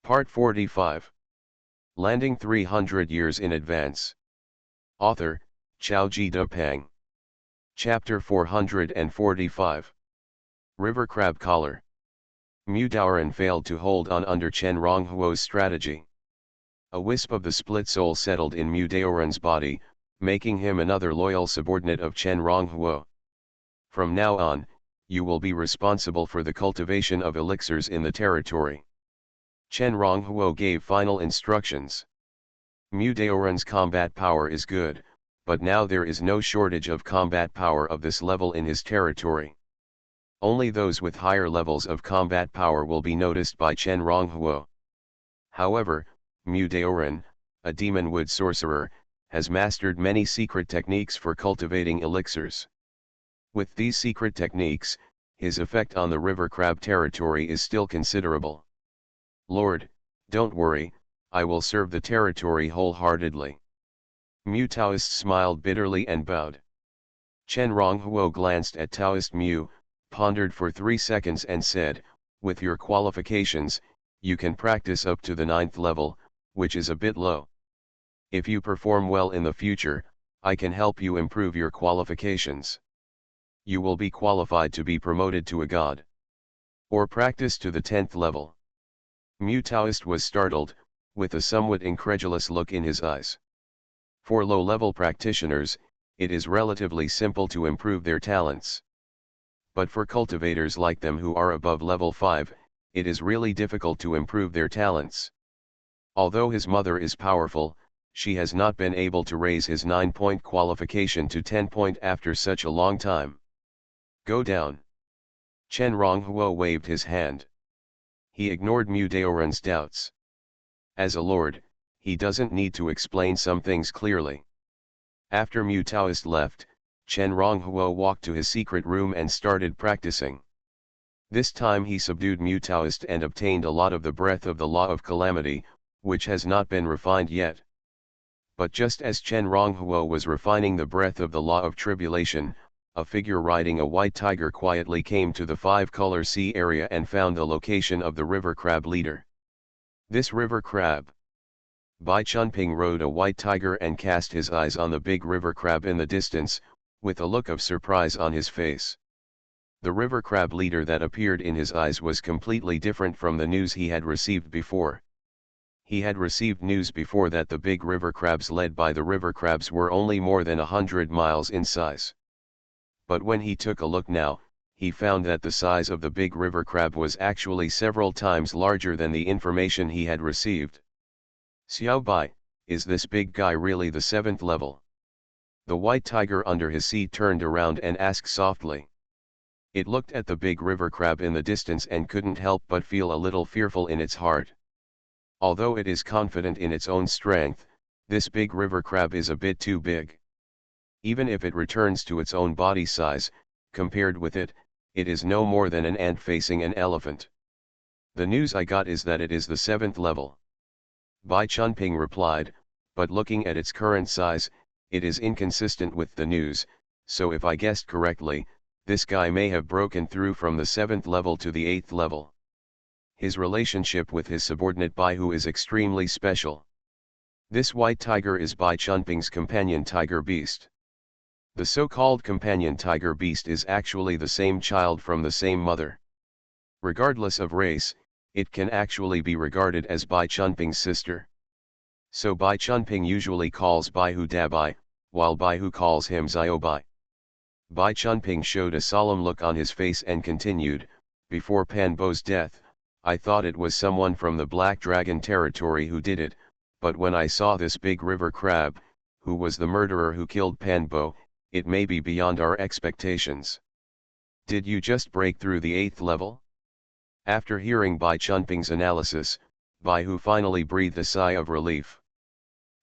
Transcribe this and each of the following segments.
Part 45. Landing 300 years in advance. Author, Chaoji Depang. Chapter 445. River Crab Collar. Mu Daoran failed to hold on under Chen Ronghuo's strategy. A wisp of the split soul settled in Mu Daoran's body, making him another loyal subordinate of Chen Ronghuo. From now on, you will be responsible for the cultivation of elixirs in the territory. Chen Ronghuo gave final instructions. Mu Daoran's combat power is good, but now there is no shortage of combat power of this level in his territory. Only those with higher levels of combat power will be noticed by Chen Ronghuo. However, Mu Daoran, a demon wood sorcerer, has mastered many secret techniques for cultivating elixirs. With these secret techniques, his effect on the river crab territory is still considerable. Lord, don't worry, I will serve the territory wholeheartedly. Mu Taoist smiled bitterly and bowed. Chen Ronghuo glanced at Taoist Mu, pondered for 3 seconds and said, with your qualifications, you can practice up to the 9th level, which is a bit low. If you perform well in the future, I can help you improve your qualifications. You will be qualified to be promoted to a god. Or practice to the 10th level. Mu Taoist was startled, with a somewhat incredulous look in his eyes. For low-level practitioners, it is relatively simple to improve their talents. But for cultivators like them who are above level 5, it is really difficult to improve their talents. Although his mother is powerful, she has not been able to raise his 9-point qualification to 10-point after such a long time. Go down. Chen Ronghuo waved his hand. He ignored Mu Daoran's doubts. As a lord, he doesn't need to explain some things clearly. After Mu Taoist left, Chen Ronghuo walked to his secret room and started practicing. This time he subdued Mu Taoist and obtained a lot of the breath of the Law of Calamity, which has not been refined yet. But just as Chen Ronghuo was refining the breath of the Law of Tribulation, a figure riding a white tiger quietly came to the 5-color sea area and found the location of the river crab leader. This river crab. Bai Chunping rode a white tiger and cast his eyes on the big river crab in the distance, with a look of surprise on his face. The river crab leader that appeared in his eyes was completely different from the news he had received before. He had received news before that the big river crabs led by the river crabs were only more than 100 miles in size. But when he took a look now, he found that the size of the big river crab was actually several times larger than the information he had received. Xiao Bai, is this big guy really the 7th level? The white tiger under his seat turned around and asked softly. It looked at the big river crab in the distance and couldn't help but feel a little fearful in its heart. Although it is confident in its own strength, this big river crab is a bit too big. Even if it returns to its own body size, compared with it, it is no more than an ant facing an elephant. The news I got is that it is the 7th level. Bai Chunping replied, but looking at its current size, it is inconsistent with the news, so if I guessed correctly, this guy may have broken through from the 7th level to the 8th level. His relationship with his subordinate Bai Hu is extremely special. This white tiger is Bai Chunping's companion tiger beast. The so-called companion tiger beast is actually the same child from the same mother. Regardless of race, it can actually be regarded as Bai Chunping's sister. So Bai Chunping usually calls Bai Hu Dabai, while Bai Hu calls him Xiaobai. Bai Chunping showed a solemn look on his face and continued, before Pan Bo's death, I thought it was someone from the Black Dragon territory who did it, but when I saw this big river crab, who was the murderer who killed Pan Bo, it may be beyond our expectations. Did you just break through the 8th level? After hearing Bai Chunping's analysis, Bai Hu finally breathed a sigh of relief.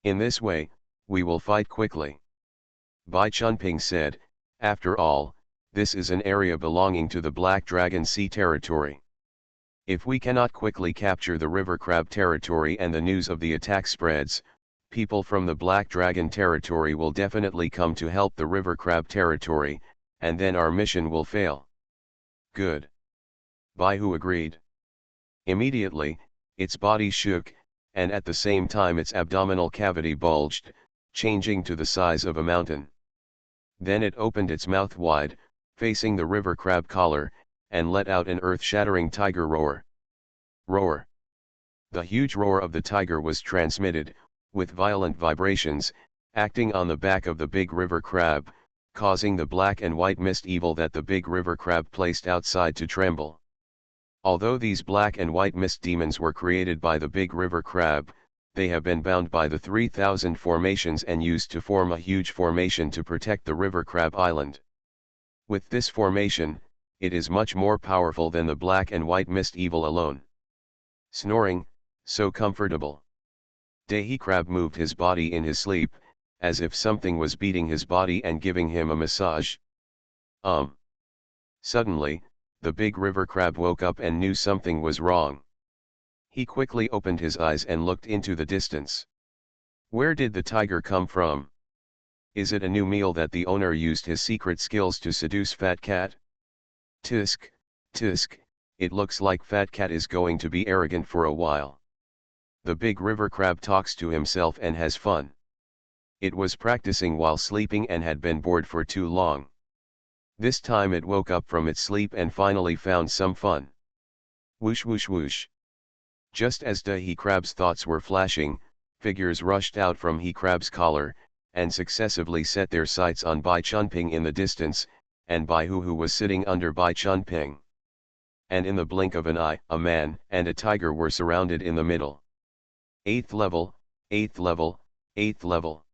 In this way, we will fight quickly. Bai Chunping said, after all, this is an area belonging to the Black Dragon Sea territory. If we cannot quickly capture the river crab territory and the news of the attack spreads, people from the Black Dragon territory will definitely come to help the river crab territory, and then our mission will fail. Good. Bai Hu agreed. Immediately, Its body shook, and at the same time its abdominal cavity bulged, changing to the size of a mountain. Then it opened its mouth wide, facing the river crab collar, and let out an earth-shattering tiger roar. Roar. The huge roar of the tiger was transmitted, with violent vibrations, acting on the back of the big river crab, causing the black and white mist evil that the big river crab placed outside to tremble. Although these black and white mist demons were created by the big river crab, they have been bound by the 3,000 formations and used to form a huge formation to protect the river crab island. With this formation, it is much more powerful than the black and white mist evil alone. Snoring, so comfortable. Dahi crab moved his body in his sleep, as if something was beating his body and giving him a massage. Suddenly, the big river crab woke up and knew something was wrong. He quickly opened his eyes and looked into the distance. Where did the tiger come from? Is it a new meal that the owner used his secret skills to seduce Fat Cat? Tisk, tisk, it looks like Fat Cat is going to be arrogant for a while. The big river crab talks to himself and has fun. It was practicing while sleeping and had been bored for too long. This time it woke up from its sleep and finally found some fun. Whoosh whoosh whoosh. Just as Dahi crab's thoughts were flashing, figures rushed out from he crab's collar, and successively set their sights on Bai Chunping in the distance, and Bai Hu who was sitting under Bai Chunping. And in the blink of an eye, a man and a tiger were surrounded in the middle. 8th level, 8th level, 8th level.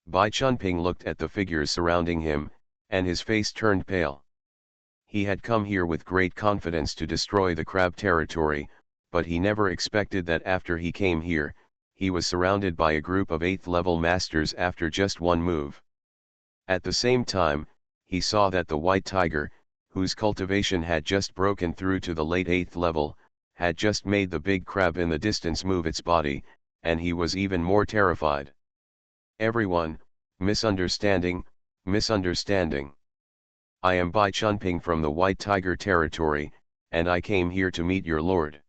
Bai Chunping looked at the figures surrounding him, and his face turned pale. He had come here with great confidence to destroy the crab territory, but he never expected that after he came here, he was surrounded by a group of 8th level masters after just one move. At the same time, he saw that the white tiger, whose cultivation had just broken through to the late 8th level, had just made the big crab in the distance move its body, and he was even more terrified. Everyone, misunderstanding, misunderstanding. I am Bai Chunping from the White Tiger territory, and I came here to meet your lord.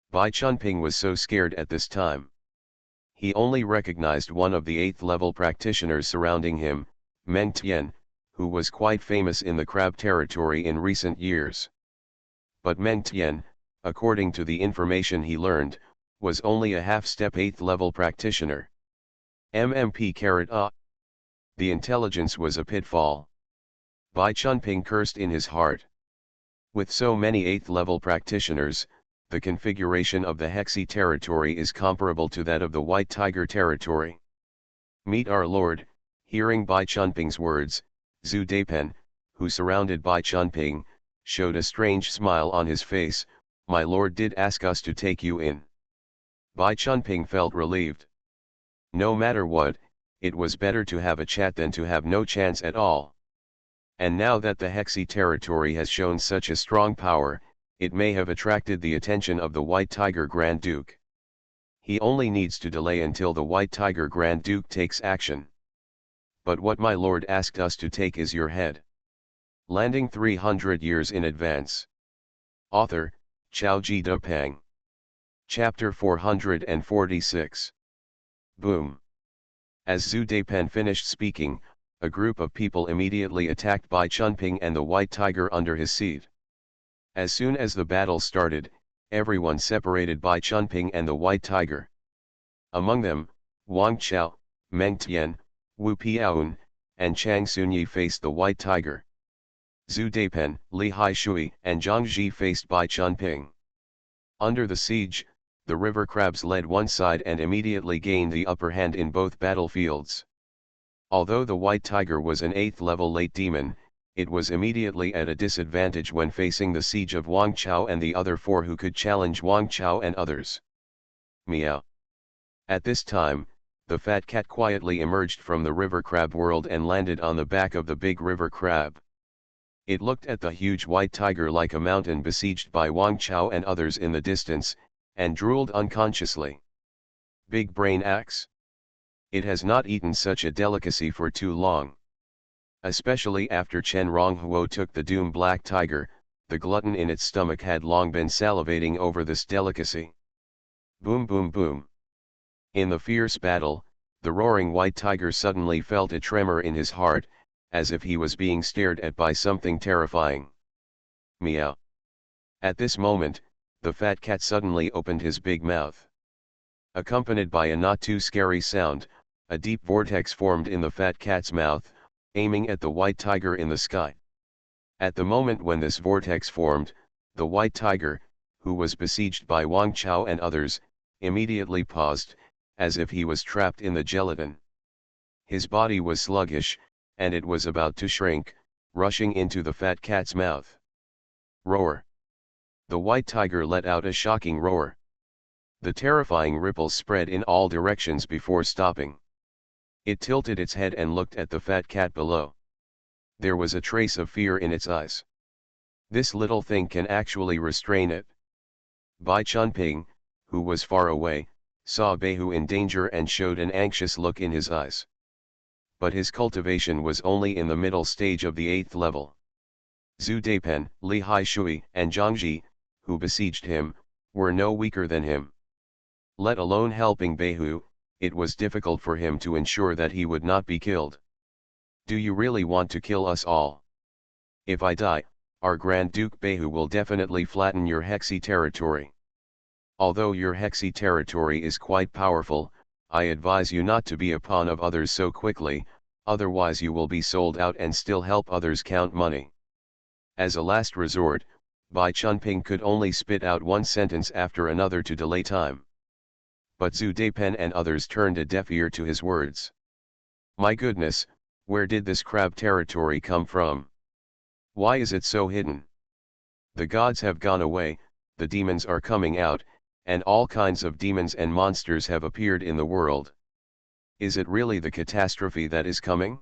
Bai Chunping was so scared at this time. He only recognized one of the 8th level practitioners surrounding him, Meng Tian, who was quite famous in the crab territory in recent years. But Meng Tian, according to the information he learned, was only a half-step 8th level practitioner. MMP. The intelligence was a pitfall. Bai Chunping cursed in his heart. With so many 8th level practitioners, the configuration of the Hexi territory is comparable to that of the White Tiger territory. Meet our lord. Hearing Bai Chunping's words, Zhu Daipen, who surrounded Bai Chunping, showed a strange smile on his face. My lord did ask us to take you in. Bai Chunping felt relieved. No matter what, it was better to have a chat than to have no chance at all. And now that the Hexi territory has shown such a strong power, it may have attracted the attention of the White Tiger Grand Duke. He only needs to delay until the White Tiger Grand Duke takes action. But what my lord asked us to take is your head. Landing 300 years in advance. Author, Xiaoji Depeng. Chapter 446. Boom. As Zhu Daipen finished speaking, a group of people immediately attacked Bai Chunping and the White Tiger under his seat. As soon as the battle started, everyone separated Bai Chunping and the White Tiger. Among them, Wang Chao, Meng Tian, Wu Piaoun, and Chang Sunyi faced the White Tiger. Zhu Daipen, Li Haishui, and Zhang Ji faced Bai Chunping. Under the siege, the river crabs led one side and immediately gained the upper hand in both battlefields. Although the White Tiger was an 8th level late demon, it was immediately at a disadvantage when facing the siege of Wang Chao and the other 4 who could challenge Wang Chao and others. Meow. At this time, the fat cat quietly emerged from the river crab world and landed on the back of the big river crab. It looked at the huge white tiger like a mountain besieged by Wang Chao and others in the distance, and drooled unconsciously. Big brain axe. It has not eaten such a delicacy for too long. Especially after Chen Ronghuo took the Doom Black Tiger, the glutton in its stomach had long been salivating over this delicacy. Boom boom boom. In the fierce battle, the roaring white tiger suddenly felt a tremor in his heart, as if he was being stared at by something terrifying. Meow. At this moment, the fat cat suddenly opened his big mouth. Accompanied by a not too scary sound, a deep vortex formed in the fat cat's mouth, aiming at the white tiger in the sky. At the moment when this vortex formed, the white tiger, who was besieged by Wang Chao and others, immediately paused, as if he was trapped in the gelatin. His body was sluggish, and it was about to shrink, rushing into the fat cat's mouth. Roar! The white tiger let out a shocking roar. The terrifying ripples spread in all directions before stopping. It tilted its head and looked at the fat cat below. There was a trace of fear in its eyes. This little thing can actually restrain it. Bai Chunping, who was far away, saw Beihu in danger and showed an anxious look in his eyes. But his cultivation was only in the middle stage of the 8th level. Zhu Daipen, Li Haishui, and Zhangji, who besieged him, were no weaker than him. Let alone helping Beihu, it was difficult for him to ensure that he would not be killed. Do you really want to kill us all? If I die, our Grand Duke Beihu will definitely flatten your Hexi territory. Although your Hexi territory is quite powerful, I advise you not to be a pawn of others so quickly, otherwise you will be sold out and still help others count money. As a last resort, Bai Chunping could only spit out one sentence after another to delay time. But Zhu Daipen and others turned a deaf ear to his words. My goodness, where did this crab territory come from? Why is it so hidden? The gods have gone away, the demons are coming out, and all kinds of demons and monsters have appeared in the world. Is it really the catastrophe that is coming?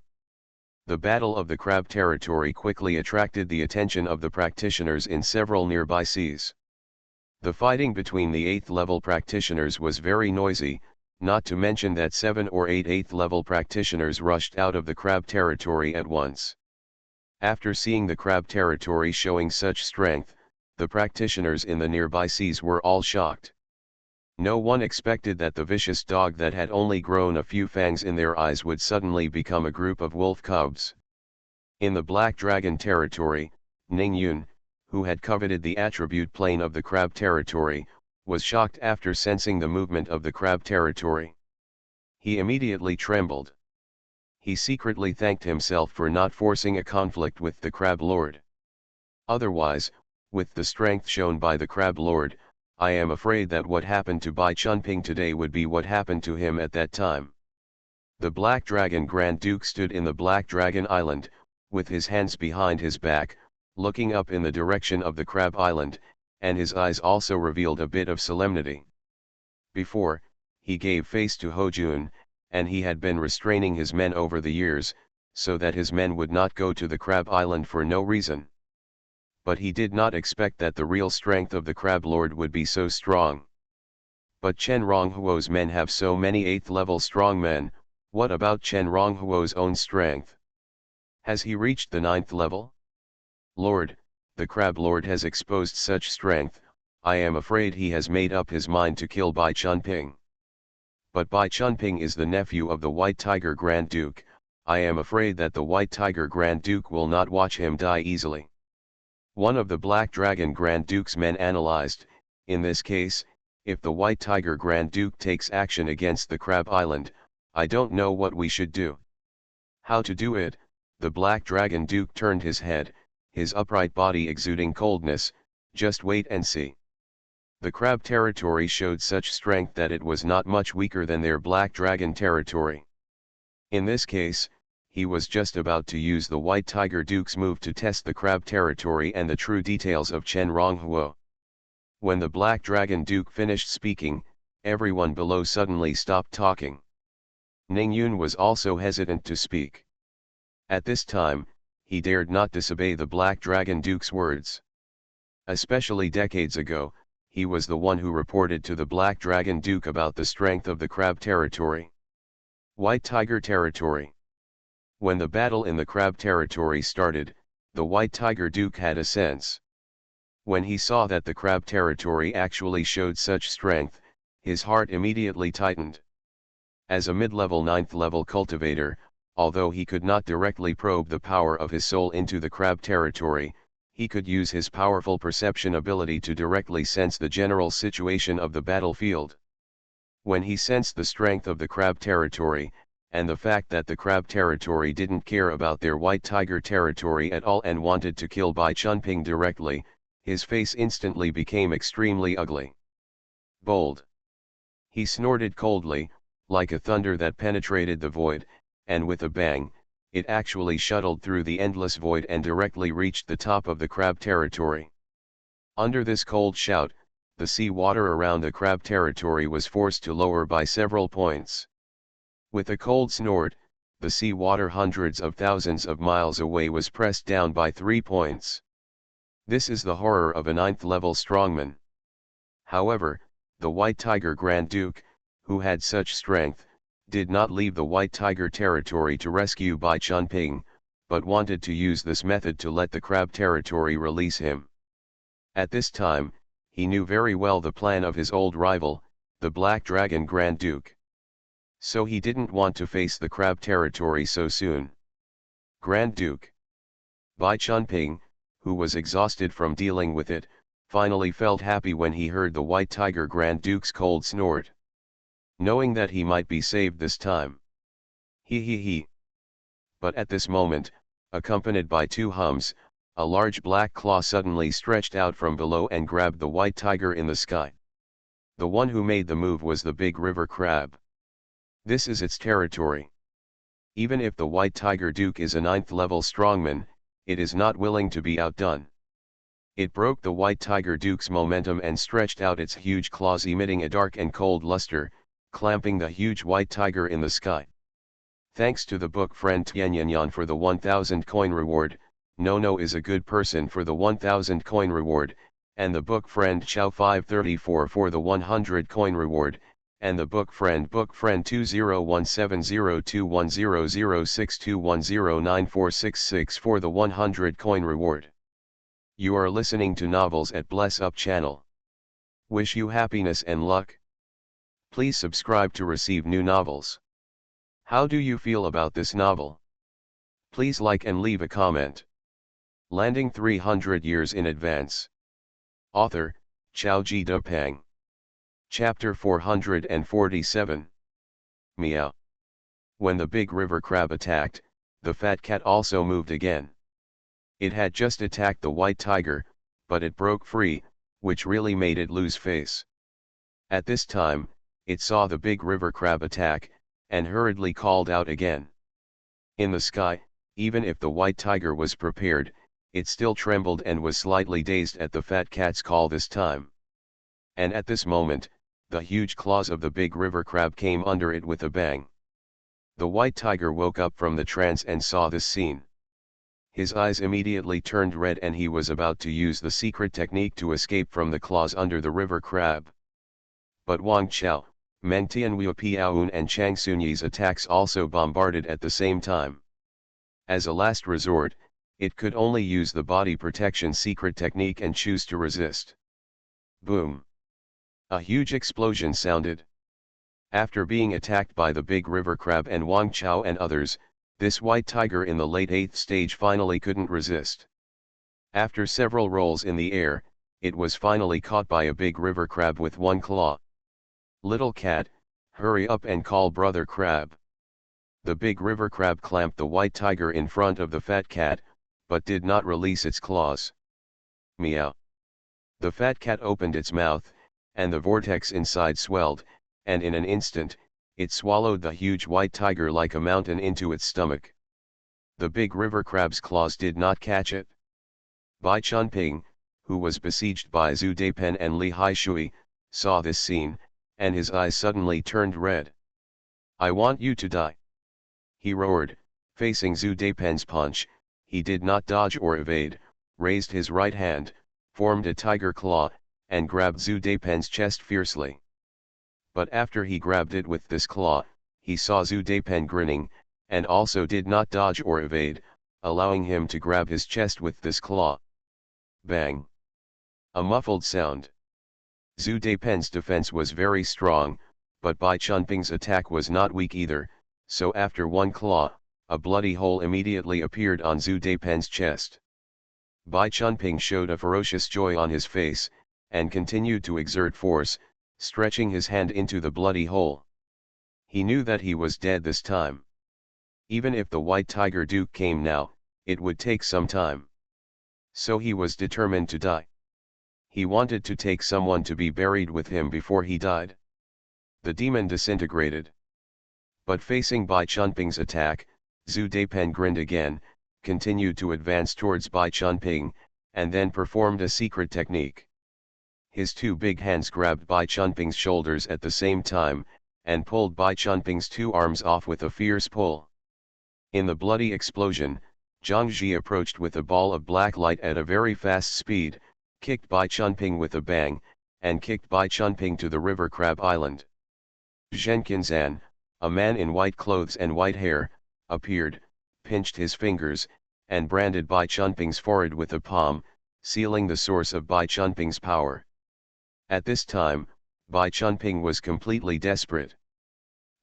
The Battle of the Crab Territory quickly attracted the attention of the practitioners in several nearby seas. The fighting between the 8th level practitioners was very noisy, not to mention that 7 or 8 8th level practitioners rushed out of the crab territory at once. After seeing the crab territory showing such strength, the practitioners in the nearby seas were all shocked. No one expected that the vicious dog that had only grown a few fangs in their eyes would suddenly become a group of wolf cubs. In the Black Dragon territory, Ning Yun, who had coveted the attribute plane of the crab territory, was shocked after sensing the movement of the crab territory. He immediately trembled. He secretly thanked himself for not forcing a conflict with the Crab Lord. Otherwise, with the strength shown by the Crab Lord, I am afraid that what happened to Bai Chunping today would be what happened to him at that time. The Black Dragon Grand Duke stood in the Black Dragon Island, with his hands behind his back, looking up in the direction of the Crab Island, and his eyes also revealed a bit of solemnity. Before, he gave face to Hojun, and he had been restraining his men over the years, so that his men would not go to the Crab Island for no reason. But he did not expect that the real strength of the Crab Lord would be so strong. But Chen Ronghuo's men have so many 8th level strong men, what about Chen Ronghuo's own strength? Has he reached the 9th level? Lord, the Crab Lord has exposed such strength, I am afraid he has made up his mind to kill Bai Chunping. But Bai Chunping is the nephew of the White Tiger Grand Duke, I am afraid that the White Tiger Grand Duke will not watch him die easily. One of the Black Dragon Grand Duke's men analyzed, in this case, if the White Tiger Grand Duke takes action against the Crab Island, I don't know what we should do. How to do it? The Black Dragon Duke turned his head, his upright body exuding coldness. Just wait and see. The Crab territory showed such strength that it was not much weaker than their Black Dragon territory. In this case, he was just about to use the White Tiger Duke's move to test the Crab territory and the true details of Chen Ronghuo. When the Black Dragon Duke finished speaking, everyone below suddenly stopped talking. Ning Yun was also hesitant to speak. At this time, he dared not disobey the Black Dragon Duke's words. Especially decades ago, he was the one who reported to the Black Dragon Duke about the strength of the Crab territory. White Tiger territory. When the battle in the Crab territory started, the White Tiger Duke had a sense. When he saw that the Crab territory actually showed such strength, his heart immediately tightened. As a mid-level 9th level cultivator, although he could not directly probe the power of his soul into the crab territory, he could use his powerful perception ability to directly sense the general situation of the battlefield. When he sensed the strength of the crab territory, and the fact that the crab territory didn't care about their white tiger territory at all and wanted to kill Bai Chunping directly, his face instantly became extremely ugly. Bold. He snorted coldly, like a thunder that penetrated the void, and with a bang, it actually shuttled through the endless void and directly reached the top of the crab territory. Under this cold shout, the sea water around the crab territory was forced to lower by several points. With a cold snort, the sea water hundreds of thousands of miles away was pressed down by 3 points. This is the horror of a 9th level strongman. However, the White Tiger Grand Duke, who had such strength, did not leave the White Tiger territory to rescue Bai Chunping, but wanted to use this method to let the crab territory release him. At this time, he knew very well the plan of his old rival, the Black Dragon Grand Duke. So he didn't want to face the crab territory so soon. Grand Duke. Bai Chunping, who was exhausted from dealing with it, finally felt happy when he heard the White Tiger Grand Duke's cold snort. Knowing that he might be saved this time. He. But at this moment, accompanied by 2 hums, a large black claw suddenly stretched out from below and grabbed the White Tiger in the sky. The one who made the move was the big river crab. This is its territory. Even if the White Tiger Duke is a 9th level strongman, it is not willing to be outdone. It broke the White Tiger Duke's momentum and stretched out its huge claws, emitting a dark and cold luster, clamping the huge white tiger in the sky. Thanks to the book friend Tianyanyan for the 1000 coin reward, Nono is a good person for the 1000 coin reward, and the book friend Chow 534 for the 100 coin reward, and the book friend 201702100621094666 for the 100 coin reward. You are listening to Novels at Bless Up channel. Wish you happiness and luck. Please subscribe to receive new novels. How do you feel about this novel? Please like and leave a comment. Landing 300 years in advance. Author, Chao Ji Depeng. Chapter 447. Meow. When the big river crab attacked, the fat cat also moved again. It had just attacked the white tiger, but it broke free, which really made it lose face. At this time, it saw the big river crab attack, and hurriedly called out again. In the sky, even if the white tiger was prepared, it still trembled and was slightly dazed at the fat cat's call this time. And at this moment, the huge claws of the big river crab came under it with a bang. The white tiger woke up from the trance and saw this scene. His eyes immediately turned red and he was about to use the secret technique to escape from the claws under the river crab. But Wang Chao, Meng Tianwu Piaoun and Chang Sunyi's attacks also bombarded at the same time. As a last resort, it could only use the body protection secret technique and choose to resist. Boom! A huge explosion sounded. After being attacked by the big river crab and Wang Chao and others, this white tiger in the late 8th stage finally couldn't resist. After several rolls in the air, it was finally caught by a big river crab with one claw. Little cat, hurry up and call brother crab. The big river crab clamped the white tiger in front of the fat cat, but did not release its claws. Meow. The fat cat opened its mouth, and the vortex inside swelled, and in an instant, it swallowed the huge white tiger like a mountain into its stomach. The big river crab's claws did not catch it. Bai Chunping, who was besieged by Zhu Deipen and Li Haishui, saw this scene, and his eyes suddenly turned red. I want you to die. He roared, facing Zhu Deipen's punch. He did not dodge or evade, raised his right hand, formed a tiger claw, and grabbed Zhu Deipen's chest fiercely. But after he grabbed it with this claw, he saw Zhu Deipen grinning, and also did not dodge or evade, allowing him to grab his chest with this claw. Bang! A muffled sound. Zhu Daipen's defense was very strong, but Bai Chunping's attack was not weak either, so after one claw, a bloody hole immediately appeared on Zhu Daipen's chest. Bai Chunping showed a ferocious joy on his face, and continued to exert force, stretching his hand into the bloody hole. He knew that he was dead this time. Even if the White Tiger Duke came now, it would take some time. So he was determined to die. He wanted to take someone to be buried with him before he died. The demon disintegrated. But facing Bai Chunping's attack, Zhu Daipen grinned again, continued to advance towards Bai Chunping, and then performed a secret technique. His two big hands grabbed Bai Chunping's shoulders at the same time, and pulled Bai Chunping's two arms off with a fierce pull. In the bloody explosion, Zhang Ji approached with a ball of black light at a very fast speed, kicked Bai Chunping with a bang, and kicked Bai Chunping to the River Crab Island. Zhen Qinzan, a man in white clothes and white hair, appeared, pinched his fingers, and branded Bai Chunping's forehead with a palm, sealing the source of Bai Chunping's power. At this time, Bai Chunping was completely desperate.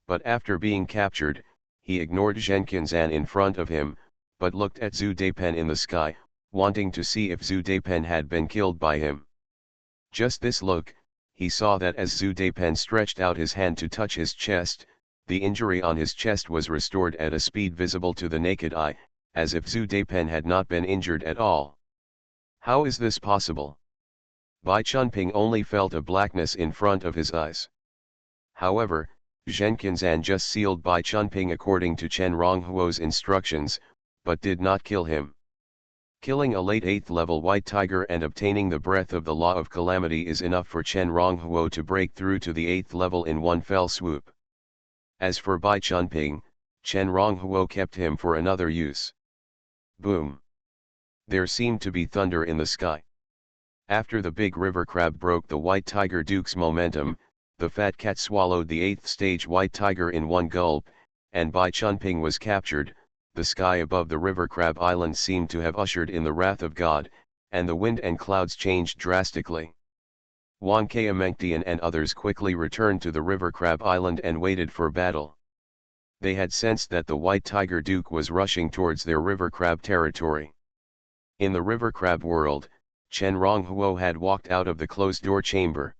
But after being captured, he ignored Zhen Qinzan in front of him, but looked at Zhu Daipen in the sky, wanting to see if Zhu Daipen had been killed by him. Just this look, he saw that as Zhu Daipen stretched out his hand to touch his chest, the injury on his chest was restored at a speed visible to the naked eye, as if Zhu Daipen had not been injured at all. How is this possible? Bai Chunping only felt a blackness in front of his eyes. However, Zhen Qinzan just sealed Bai Chunping according to Chen Ronghuo's instructions, but did not kill him. Killing a late 8th level White Tiger and obtaining the breath of the Law of Calamity is enough for Chen Ronghuo to break through to the 8th level in one fell swoop. As for Bai Chunping, Chen Ronghuo kept him for another use. Boom! There seemed to be thunder in the sky. After the big river crab broke the White Tiger Duke's momentum, the fat cat swallowed the 8th stage White Tiger in one gulp, and Bai Chunping was captured. The sky above the River Crab Island seemed to have ushered in the wrath of God, and the wind and clouds changed drastically. Wang Kaimengtian and others quickly returned to the River Crab Island and waited for battle. They had sensed that the White Tiger Duke was rushing towards their River Crab territory. In the River Crab world, Chen Ronghuo had walked out of the closed-door chamber.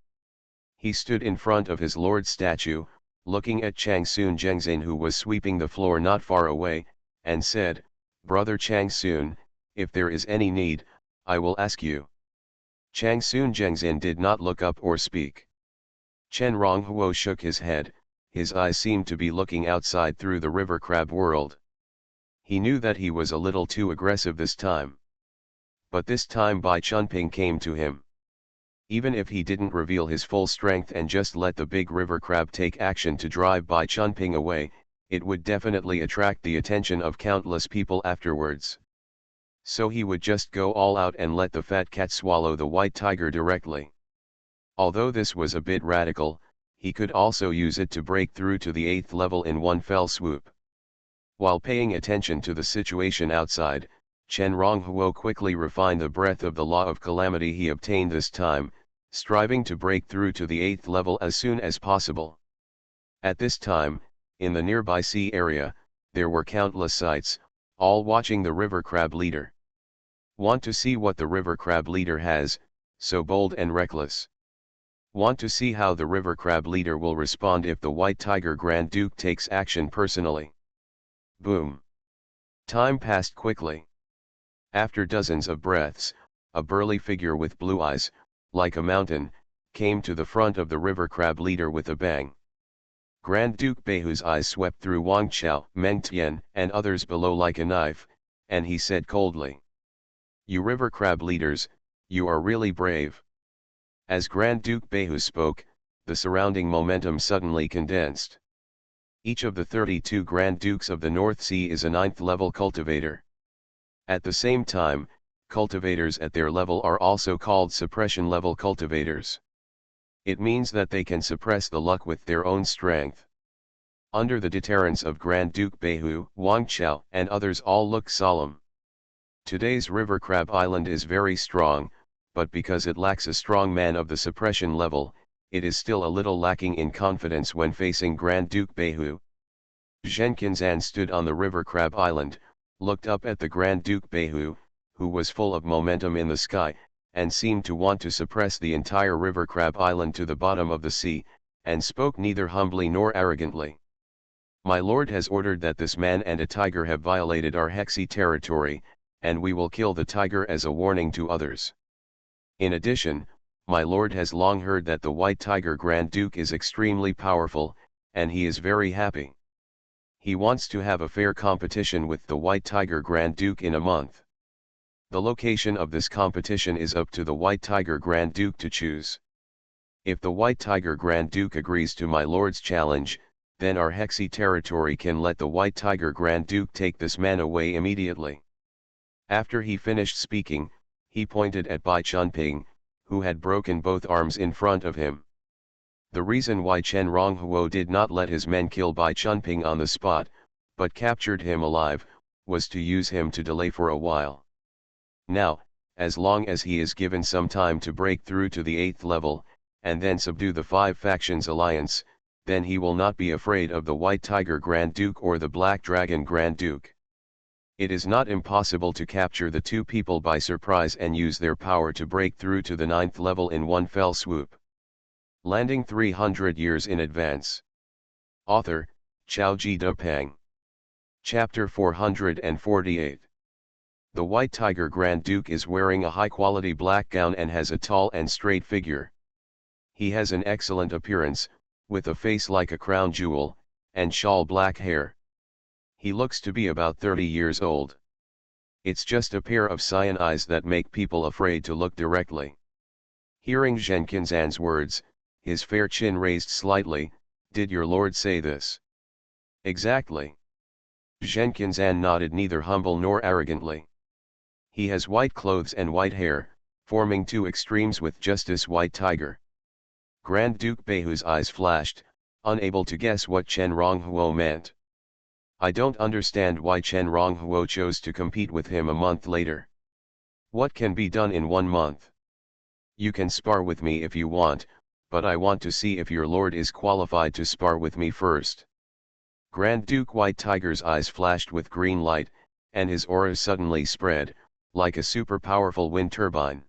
He stood in front of his lord's statue, looking at Changsun Zhengzin who was sweeping the floor not far away, and said, "Brother Changsun, if there is any need, I will ask you." Changsun Zhengzin did not look up or speak. Chen Ronghuo shook his head, his eyes seemed to be looking outside through the river crab world. He knew that he was a little too aggressive this time. But this time Bai Chunping came to him. Even if he didn't reveal his full strength and just let the big river crab take action to drive Bai Chunping away, it would definitely attract the attention of countless people afterwards. So he would just go all out and let the fat cat swallow the White Tiger directly. Although this was a bit radical, he could also use it to break through to the 8th level in one fell swoop. While paying attention to the situation outside, Chen Ronghuo quickly refined the breath of the Law of Calamity he obtained this time, striving to break through to the 8th level as soon as possible. At this time, in the nearby sea area, there were countless sights, all watching the river crab leader. Want to see what the river crab leader has, so bold and reckless? Want to see how the river crab leader will respond if the White Tiger Grand Duke takes action personally? Boom! Time passed quickly. After dozens of breaths, a burly figure with blue eyes, like a mountain, came to the front of the river crab leader with a bang. Grand Duke Beihu's eyes swept through Wang Chao, Meng Tian, and others below like a knife, and he said coldly, "You river crab leaders, you are really brave." As Grand Duke Beihu spoke, the surrounding momentum suddenly condensed. Each of the 32 Grand Dukes of the North Sea is a 9th level cultivator. At the same time, cultivators at their level are also called suppression level cultivators. It means that they can suppress the luck with their own strength. Under the deterrence of Grand Duke Beihu, Wang Chao, and others all look solemn. Today's River Crab Island is very strong, but because it lacks a strong man of the suppression level, it is still a little lacking in confidence when facing Grand Duke Behu. Zhenkinzan stood on the River Crab Island, looked up at the Grand Duke Behu, who was full of momentum in the sky, and seemed to want to suppress the entire River Crab Island to the bottom of the sea, and spoke neither humbly nor arrogantly. My lord has ordered that this man and a tiger have violated our Hexi territory, and we will kill the tiger as a warning to others. In addition, my lord has long heard that the White Tiger Grand Duke is extremely powerful, and he is very happy. He wants to have a fair competition with the White Tiger Grand Duke in a month. The location of this competition is up to the White Tiger Grand Duke to choose. If the White Tiger Grand Duke agrees to my lord's challenge, then our Hexi territory can let the White Tiger Grand Duke take this man away immediately. After he finished speaking, he pointed at Bai Chunping, who had broken both arms in front of him. The reason why Chen Ronghuo did not let his men kill Bai Chunping on the spot, but captured him alive, was to use him to delay for a while. Now, as long as he is given some time to break through to the 8th level, and then subdue the 5 factions alliance, then he will not be afraid of the White Tiger Grand Duke or the Black Dragon Grand Duke. It is not impossible to capture the two people by surprise and use their power to break through to the 9th level in one fell swoop. Landing 300 years in advance. Author, Xiaoji Depeng. Chapter 448. The White Tiger Grand Duke is wearing a high-quality black gown and has a tall and straight figure. He has an excellent appearance, with a face like a crown jewel, and shawl black hair. He looks to be about 30 years old. It's just a pair of cyan eyes that make people afraid to look directly. Hearing Zhenkinzan's words, his fair chin raised slightly. Did your lord say this? Exactly. Zhenkinzan nodded, neither humble nor arrogantly. He has white clothes and white hair, forming two extremes with Justice White Tiger. Grand Duke Behu's eyes flashed, unable to guess what Chen Ronghuo meant. I don't understand why Chen Ronghuo chose to compete with him a month later. What can be done in 1 month? You can spar with me if you want, but I want to see if your lord is qualified to spar with me first. Grand Duke White Tiger's eyes flashed with green light, and his aura suddenly spread, like a super powerful wind turbine.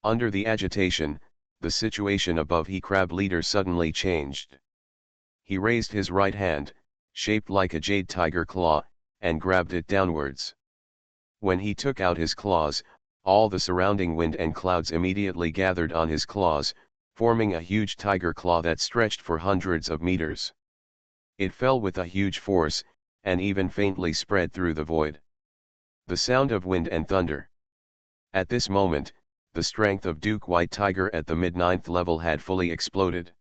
Under the agitation, the situation above he crab leader suddenly changed. He raised his right hand, shaped like a jade tiger claw, and grabbed it downwards. When he took out his claws, all the surrounding wind and clouds immediately gathered on his claws, forming a huge tiger claw that stretched for hundreds of meters. It fell with a huge force, and even faintly spread through the void. The sound of wind and thunder. At this moment, the strength of Duke White Tiger at the mid-9th level had fully exploded.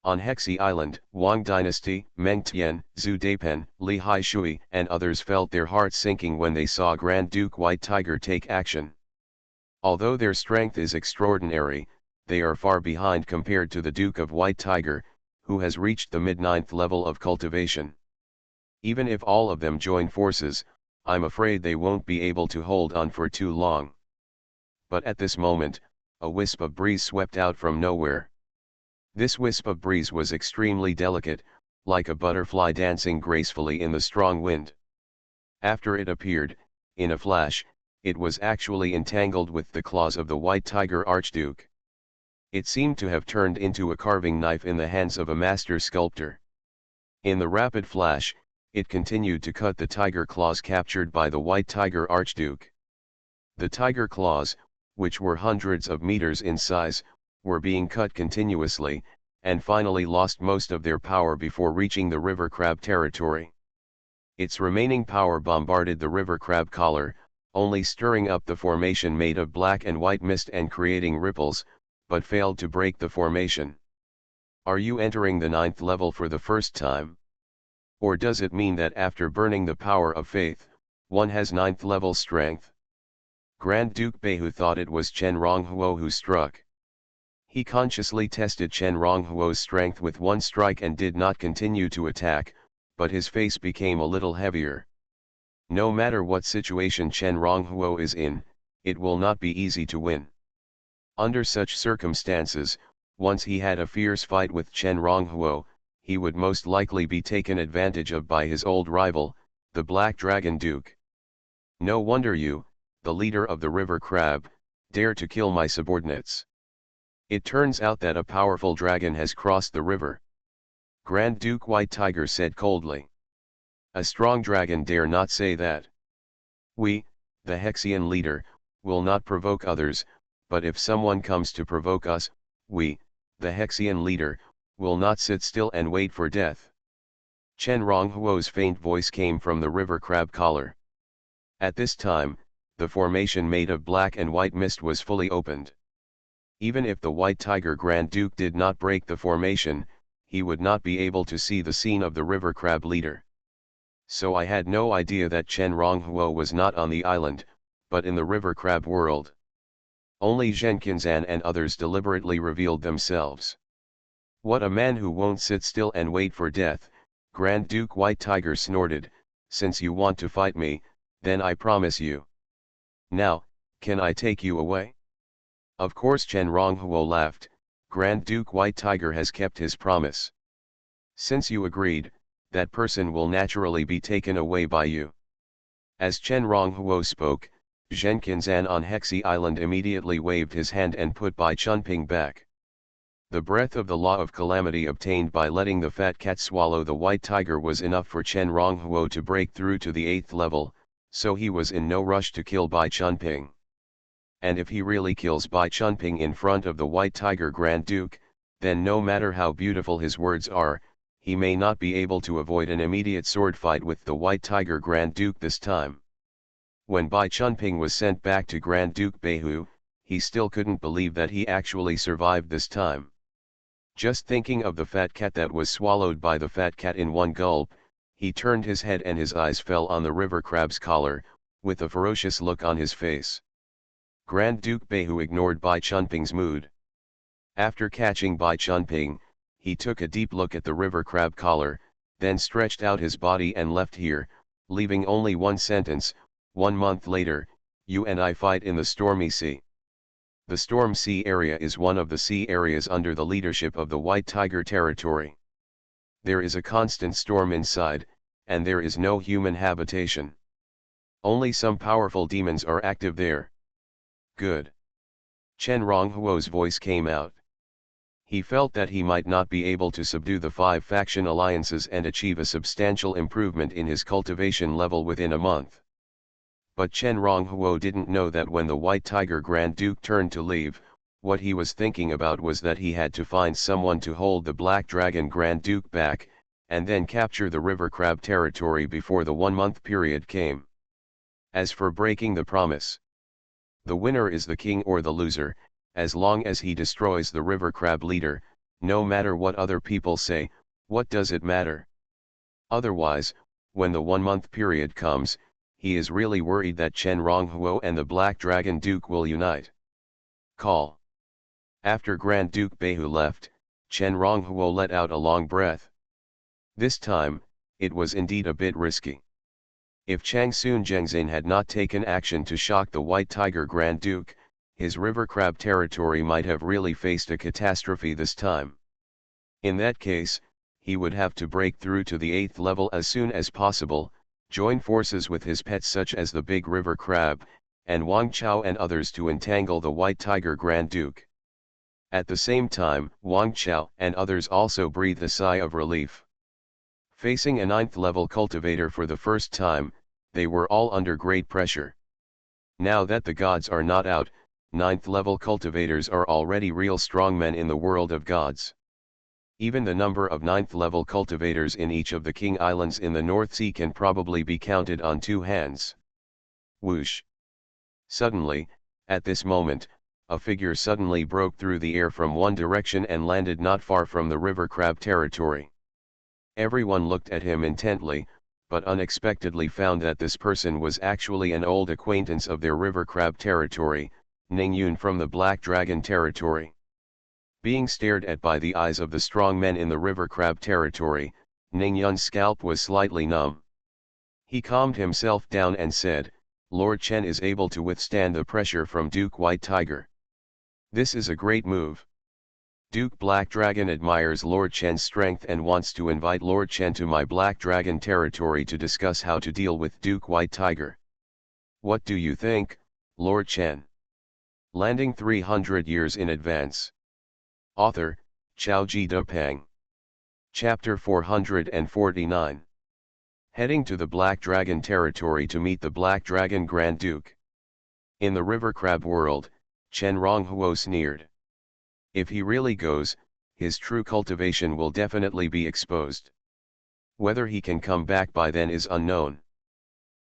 On Hexi Island, Wang Dynasty, Meng Tian, Zhu Daipen, Li Haishui and others felt their hearts sinking when they saw Grand Duke White Tiger take action. Although their strength is extraordinary, they are far behind compared to the Duke of White Tiger, who has reached the mid-9th level of cultivation. Even if all of them join forces, I'm afraid they won't be able to hold on for too long. But at this moment, a wisp of breeze swept out from nowhere. This wisp of breeze was extremely delicate, like a butterfly dancing gracefully in the strong wind. After it appeared, in a flash, it was actually entangled with the claws of the White Tiger Archduke. It seemed to have turned into a carving knife in the hands of a master sculptor. In the rapid flash, it continued to cut the tiger claws captured by the White Tiger Archduke. The tiger claws, which were hundreds of meters in size, were being cut continuously, and finally lost most of their power before reaching the river crab territory. Its remaining power bombarded the river crab collar, only stirring up the formation made of black and white mist and creating ripples, but failed to break the formation. Are you entering the 9th level for the first time? Or does it mean that after burning the power of faith, one has 9th level strength? Grand Duke Behu thought it was Chen Ronghuo who struck. He consciously tested Chen Ronghuo's strength with one strike and did not continue to attack, but his face became a little heavier. No matter what situation Chen Ronghuo is in, it will not be easy to win. Under such circumstances, once he had a fierce fight with Chen Ronghuo, he would most likely be taken advantage of by his old rival, the Black Dragon Duke. No wonder you, the leader of the river crab, dare to kill my subordinates. It turns out that a powerful dragon has crossed the river. Grand Duke White Tiger said coldly. A strong dragon dare not say that. We, the Hexian leader, will not provoke others, but if someone comes to provoke us, we, the Hexian leader, will not sit still and wait for death. Chen Ronghuo's faint voice came from the river crab collar. At this time, the formation made of black and white mist was fully opened. Even if the White Tiger Grand Duke did not break the formation, he would not be able to see the scene of the river crab leader. So I had no idea that Chen Ronghuo was not on the island, but in the river crab world. Only Zhenkinzan and others deliberately revealed themselves. What a man who won't sit still and wait for death, Grand Duke White Tiger snorted, since you want to fight me, then I promise you. Now, can I take you away? Of course Chen Ronghuo laughed, Grand Duke White Tiger has kept his promise. Since you agreed, that person will naturally be taken away by you. As Chen Ronghuo spoke, Zhenkinzan on Hexi Island immediately waved his hand and put Bai Chunping back. The breath of the law of calamity obtained by letting the fat cat swallow the white tiger was enough for Chen Ronghuo to break through to the 8th level, so he was in no rush to kill Bai Chunping. And if he really kills Bai Chunping in front of the White Tiger Grand Duke, then no matter how beautiful his words are, he may not be able to avoid an immediate sword fight with the White Tiger Grand Duke this time. When Bai Chunping was sent back to Grand Duke Beihu, he still couldn't believe that he actually survived this time. Just thinking of the fat cat that was swallowed by the fat cat in one gulp, he turned his head and his eyes fell on the river crab's collar, with a ferocious look on his face. Grand Duke Beihu ignored Bai Chunping's mood. After catching Bai Chunping, he took a deep look at the river crab collar, then stretched out his body and left here, leaving only one sentence: 1 month later, you and I fight in the Stormy Sea. The Storm Sea area is one of the sea areas under the leadership of the White Tiger territory. There is a constant storm inside, and there is no human habitation. Only some powerful demons are active there. Good. Chen Ronghuo's voice came out. He felt that he might not be able to subdue the 5 faction alliances and achieve a substantial improvement in his cultivation level within a month. But Chen Ronghuo didn't know that when the White Tiger Grand Duke turned to leave, what he was thinking about was that he had to find someone to hold the Black Dragon Grand Duke back, and then capture the River Crab territory before the 1-month period came. As for breaking the promise, the winner is the king or the loser, as long as he destroys the river crab leader, no matter what other people say, what does it matter? Otherwise, when the 1-month period comes, he is really worried that Chen Ronghuo and the Black Dragon Duke will unite. Call. After Grand Duke Beihu left, Chen Ronghuo let out a long breath. This time, it was indeed a bit risky. If Changsun Zhengzin had not taken action to shock the White Tiger Grand Duke, his river crab territory might have really faced a catastrophe this time. In that case, he would have to break through to the 8th level as soon as possible, join forces with his pets such as the big river crab, and Wang Chao and others to entangle the White Tiger Grand Duke. At the same time, Wang Chao and others also breathed a sigh of relief. Facing a 9th level cultivator for the first time, they were all under great pressure. Now that the gods are not out, 9th level cultivators are already real strongmen in the world of gods. Even the number of 9th level cultivators in each of the King Islands in the North Sea can probably be counted on 2 hands. Whoosh! Suddenly, at this moment, a figure suddenly broke through the air from one direction and landed not far from the river crab territory. Everyone looked at him intently, but unexpectedly found that this person was actually an old acquaintance of their river crab territory, Ning Yun from the Black Dragon territory. Being stared at by the eyes of the strong men in the river crab territory, Ning Yun's scalp was slightly numb. He calmed himself down and said, "Lord Chen is able to withstand the pressure from Duke White Tiger. This is a great move. Duke Black Dragon admires Lord Chen's strength and wants to invite Lord Chen to my Black Dragon territory to discuss how to deal with Duke White Tiger. What do you think, Lord Chen? Landing 300 years in advance. Author, Xiaoji Depeng. Chapter 449. Heading to the Black Dragon territory to meet the Black Dragon Grand Duke. In the River Crab world, Chen Ronghuo sneered. If he really goes, his true cultivation will definitely be exposed. Whether he can come back by then is unknown.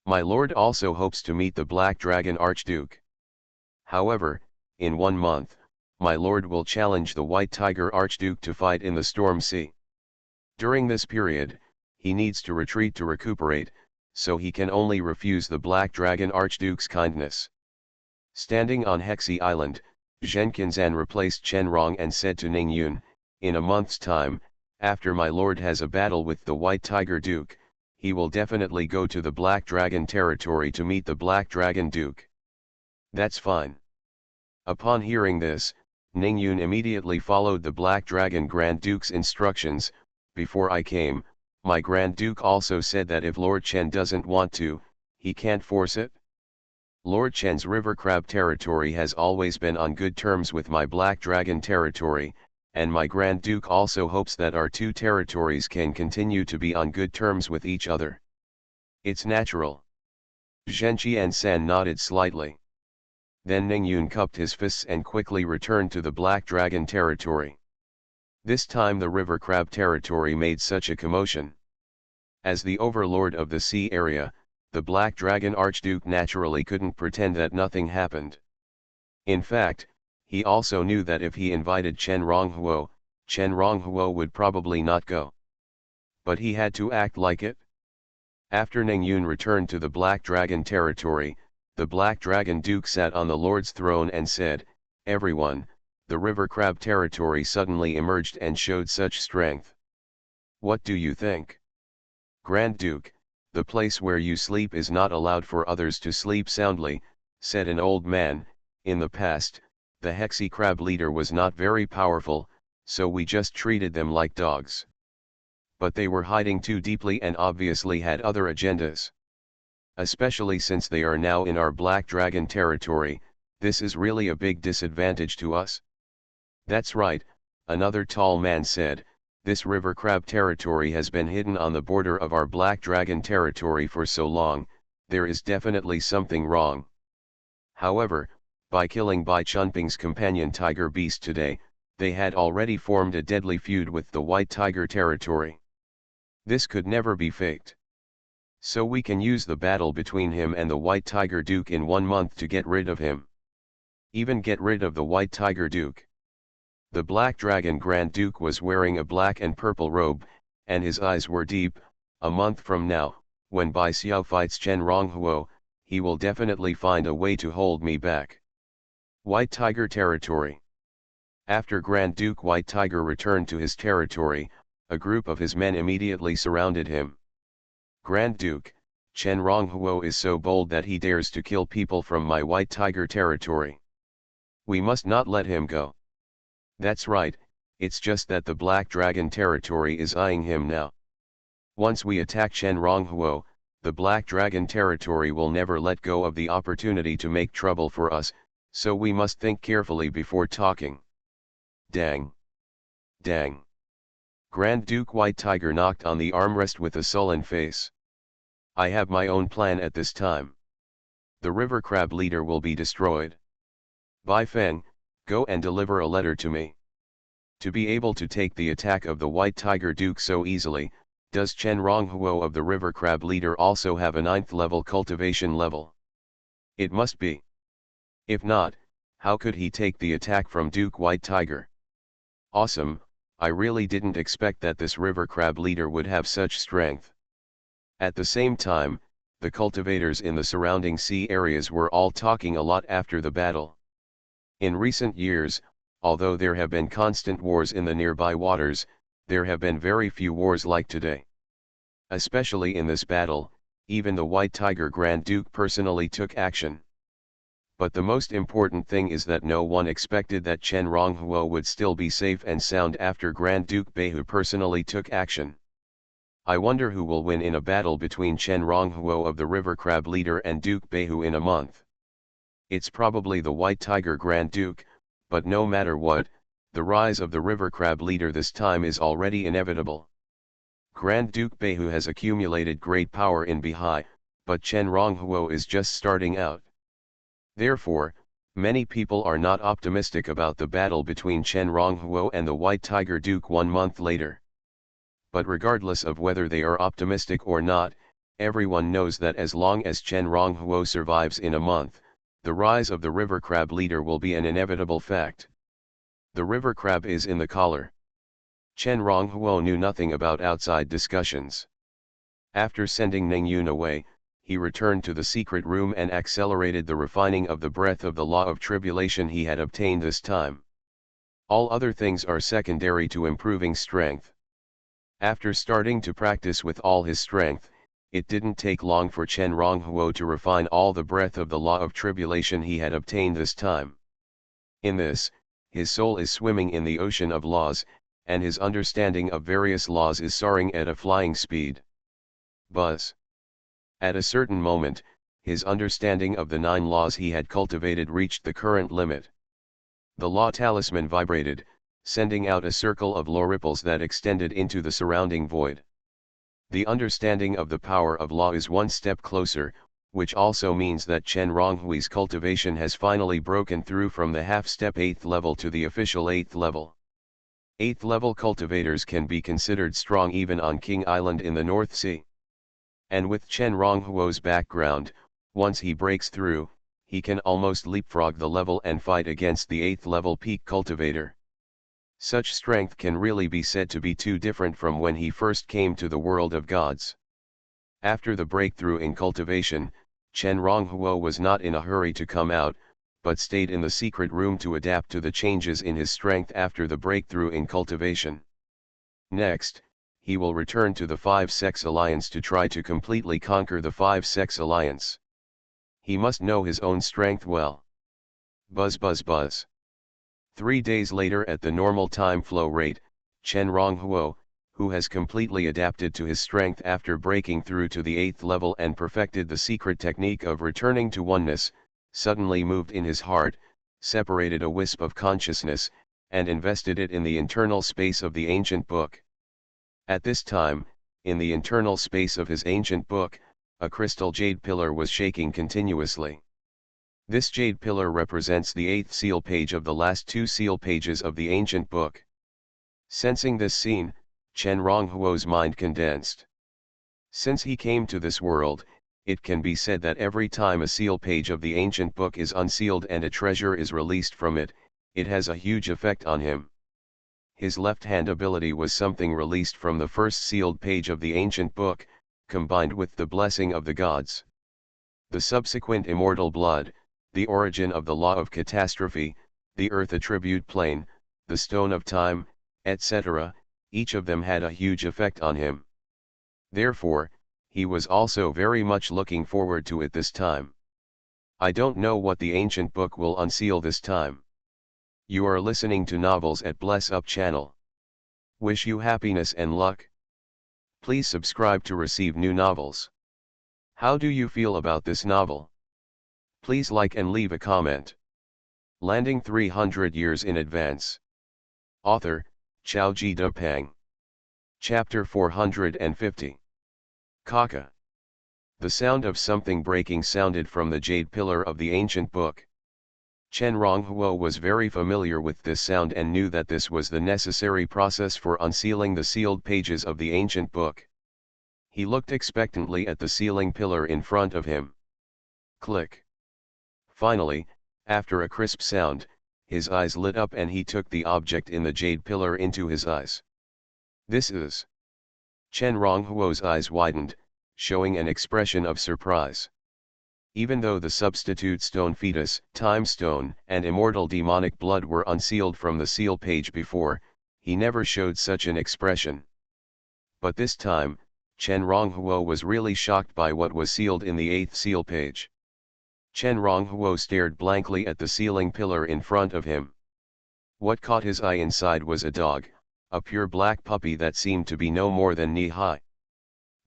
My lord also hopes to meet the Black Dragon Archduke. However, in 1 month, my lord will challenge the White Tiger Archduke to fight in the Storm Sea. During this period, he needs to retreat to recuperate, so he can only refuse the Black Dragon Archduke's kindness. Standing on Hexi Island, Zhen Qinzan replaced Chen Rong and said to Ning Yun, in a month's time, after my lord has a battle with the White Tiger Duke, he will definitely go to the Black Dragon territory to meet the Black Dragon Duke. That's fine. Upon hearing this, Ning Yun immediately followed the Black Dragon Grand Duke's instructions. Before I came, my Grand Duke also said that if Lord Chen doesn't want to, he can't force it. Lord Chen's River Crab territory has always been on good terms with my Black Dragon territory, and my Grand Duke also hopes that our two territories can continue to be on good terms with each other. It's natural. Zhen Qiansan nodded slightly. Then Ning Yun cupped his fists and quickly returned to the Black Dragon territory. This time the River Crab territory made such a commotion. As the overlord of the sea area, the Black Dragon Archduke naturally couldn't pretend that nothing happened. In fact, he also knew that if he invited Chen Ronghuo would probably not go. But he had to act like it. After Ning Yun returned to the Black Dragon territory, the Black Dragon Duke sat on the Lord's throne and said, "Everyone, the River Crab territory suddenly emerged and showed such strength. What do you think? Grand Duke, the place where you sleep is not allowed for others to sleep soundly," said an old man. In the past, the Hexi Crab leader was not very powerful, so we just treated them like dogs. But they were hiding too deeply and obviously had other agendas. Especially since they are now in our Black Dragon territory, this is really a big disadvantage to us. That's right, another tall man said. This River Crab territory has been hidden on the border of our Black Dragon territory for so long, there is definitely something wrong. However, by killing Bai Chunping's companion tiger beast today, they had already formed a deadly feud with the White Tiger territory. This could never be faked. So we can use the battle between him and the White Tiger Duke in 1 month to get rid of him. Even get rid of the White Tiger Duke. The Black Dragon Grand Duke was wearing a black and purple robe, and his eyes were deep. A month from now, when Bai Xiao fights Chen Ronghuo, he will definitely find a way to hold me back. White Tiger territory. After Grand Duke White Tiger returned to his territory, a group of his men immediately surrounded him. Grand Duke, Chen Ronghuo is so bold that he dares to kill people from my White Tiger territory. We must not let him go. That's right, it's just that the Black Dragon territory is eyeing him now. Once we attack Chen Ronghuo, the Black Dragon territory will never let go of the opportunity to make trouble for us, so we must think carefully before talking. Dang! Dang! Grand Duke White Tiger knocked on the armrest with a sullen face. I have my own plan at this time. The River Crab leader will be destroyed. Bai Feng, go and deliver a letter to me. To be able to take the attack of the White Tiger Duke so easily, does Chen Ronghuo of the River Crab leader also have a 9th level cultivation level? It must be. If not, how could he take the attack from Duke White Tiger? Awesome, I really didn't expect that this River Crab leader would have such strength. At the same time, the cultivators in the surrounding sea areas were all talking a lot after the battle. In recent years, although there have been constant wars in the nearby waters, there have been very few wars like today. Especially in this battle, even the White Tiger Grand Duke personally took action. But the most important thing is that no one expected that Chen Ronghuo would still be safe and sound after Grand Duke Beihu personally took action. I wonder who will win in a battle between Chen Ronghuo of the River Crab leader and Duke Beihu in a month. It's probably the White Tiger Grand Duke, but no matter what, the rise of the River Crab leader this time is already inevitable. Grand Duke Beihu has accumulated great power in Bihai, but Chen Ronghuo is just starting out. Therefore, many people are not optimistic about the battle between Chen Ronghuo and the White Tiger Duke 1 month later. But regardless of whether they are optimistic or not, everyone knows that as long as Chen Ronghuo survives in a month, the rise of the River Crab leader will be an inevitable fact. The River Crab is in the collar. Chen Ronghuo knew nothing about outside discussions. After sending Ning Yun away, he returned to the secret room and accelerated the refining of the breath of the law of tribulation he had obtained this time. All other things are secondary to improving strength. After starting to practice with all his strength, it didn't take long for Chen Ronghuo to refine all the breadth of the law of tribulation he had obtained this time. In this, his soul is swimming in the ocean of laws, and his understanding of various laws is soaring at a flying speed. Buzz. At a certain moment, his understanding of the 9 laws he had cultivated reached the current limit. The law talisman vibrated, sending out a circle of law ripples that extended into the surrounding void. The understanding of the power of law is one step closer, which also means that Chen Ronghui's cultivation has finally broken through from the half-step 8th level to the official 8th level. 8th level cultivators can be considered strong even on King Island in the North Sea. And with Chen Ronghuo's background, once he breaks through, he can almost leapfrog the level and fight against the 8th level peak cultivator. Such strength can really be said to be too different from when he first came to the world of gods. After the breakthrough in cultivation, Chen Ronghuo was not in a hurry to come out, but stayed in the secret room to adapt to the changes in his strength after the breakthrough in cultivation. Next, he will return to the 5-sex alliance to try to completely conquer the 5-sex alliance. He must know his own strength well. Buzz buzz buzz. 3 days later at the normal time flow rate, Chen Ronghuo, who has completely adapted to his strength after breaking through to the 8th level and perfected the secret technique of returning to oneness, suddenly moved in his heart, separated a wisp of consciousness, and invested it in the internal space of the ancient book. At this time, in the internal space of his ancient book, a crystal jade pillar was shaking continuously. This jade pillar represents the 8th seal page of the last 2 seal pages of the ancient book. Sensing this scene, Chen Ronghuo's mind condensed. Since he came to this world, it can be said that every time a seal page of the ancient book is unsealed and a treasure is released from it, it has a huge effect on him. His left-hand ability was something released from the first sealed page of the ancient book, combined with the blessing of the gods. The subsequent immortal blood, the origin of the law of catastrophe, the earth attribute plane, the stone of time, etc., each of them had a huge effect on him. Therefore, he was also very much looking forward to it this time. I don't know what the ancient book will unseal this time. You are listening to Novels at Bless Up channel. Wish you happiness and luck. Please subscribe to receive new novels. How do you feel about this novel? Please like and leave a comment. Landing 300 years in advance. Author, Xiaoji Depeng. Chapter 450. Kaka. The sound of something breaking sounded from the jade pillar of the ancient book. Chen Ronghuo was very familiar with this sound and knew that this was the necessary process for unsealing the sealed pages of the ancient book. He looked expectantly at the sealing pillar in front of him. Click. Finally, after a crisp sound, his eyes lit up and he took the object in the jade pillar into his eyes. This is. Chen Ronghuo's eyes widened, showing an expression of surprise. Even though the substitute stone fetus, time stone, and immortal demonic blood were unsealed from the seal page before, he never showed such an expression. But this time, Chen Ronghuo was really shocked by what was sealed in the 8th seal page. Chen Ronghuo stared blankly at the ceiling pillar in front of him. What caught his eye inside was a dog, a pure black puppy that seemed to be no more than knee-high.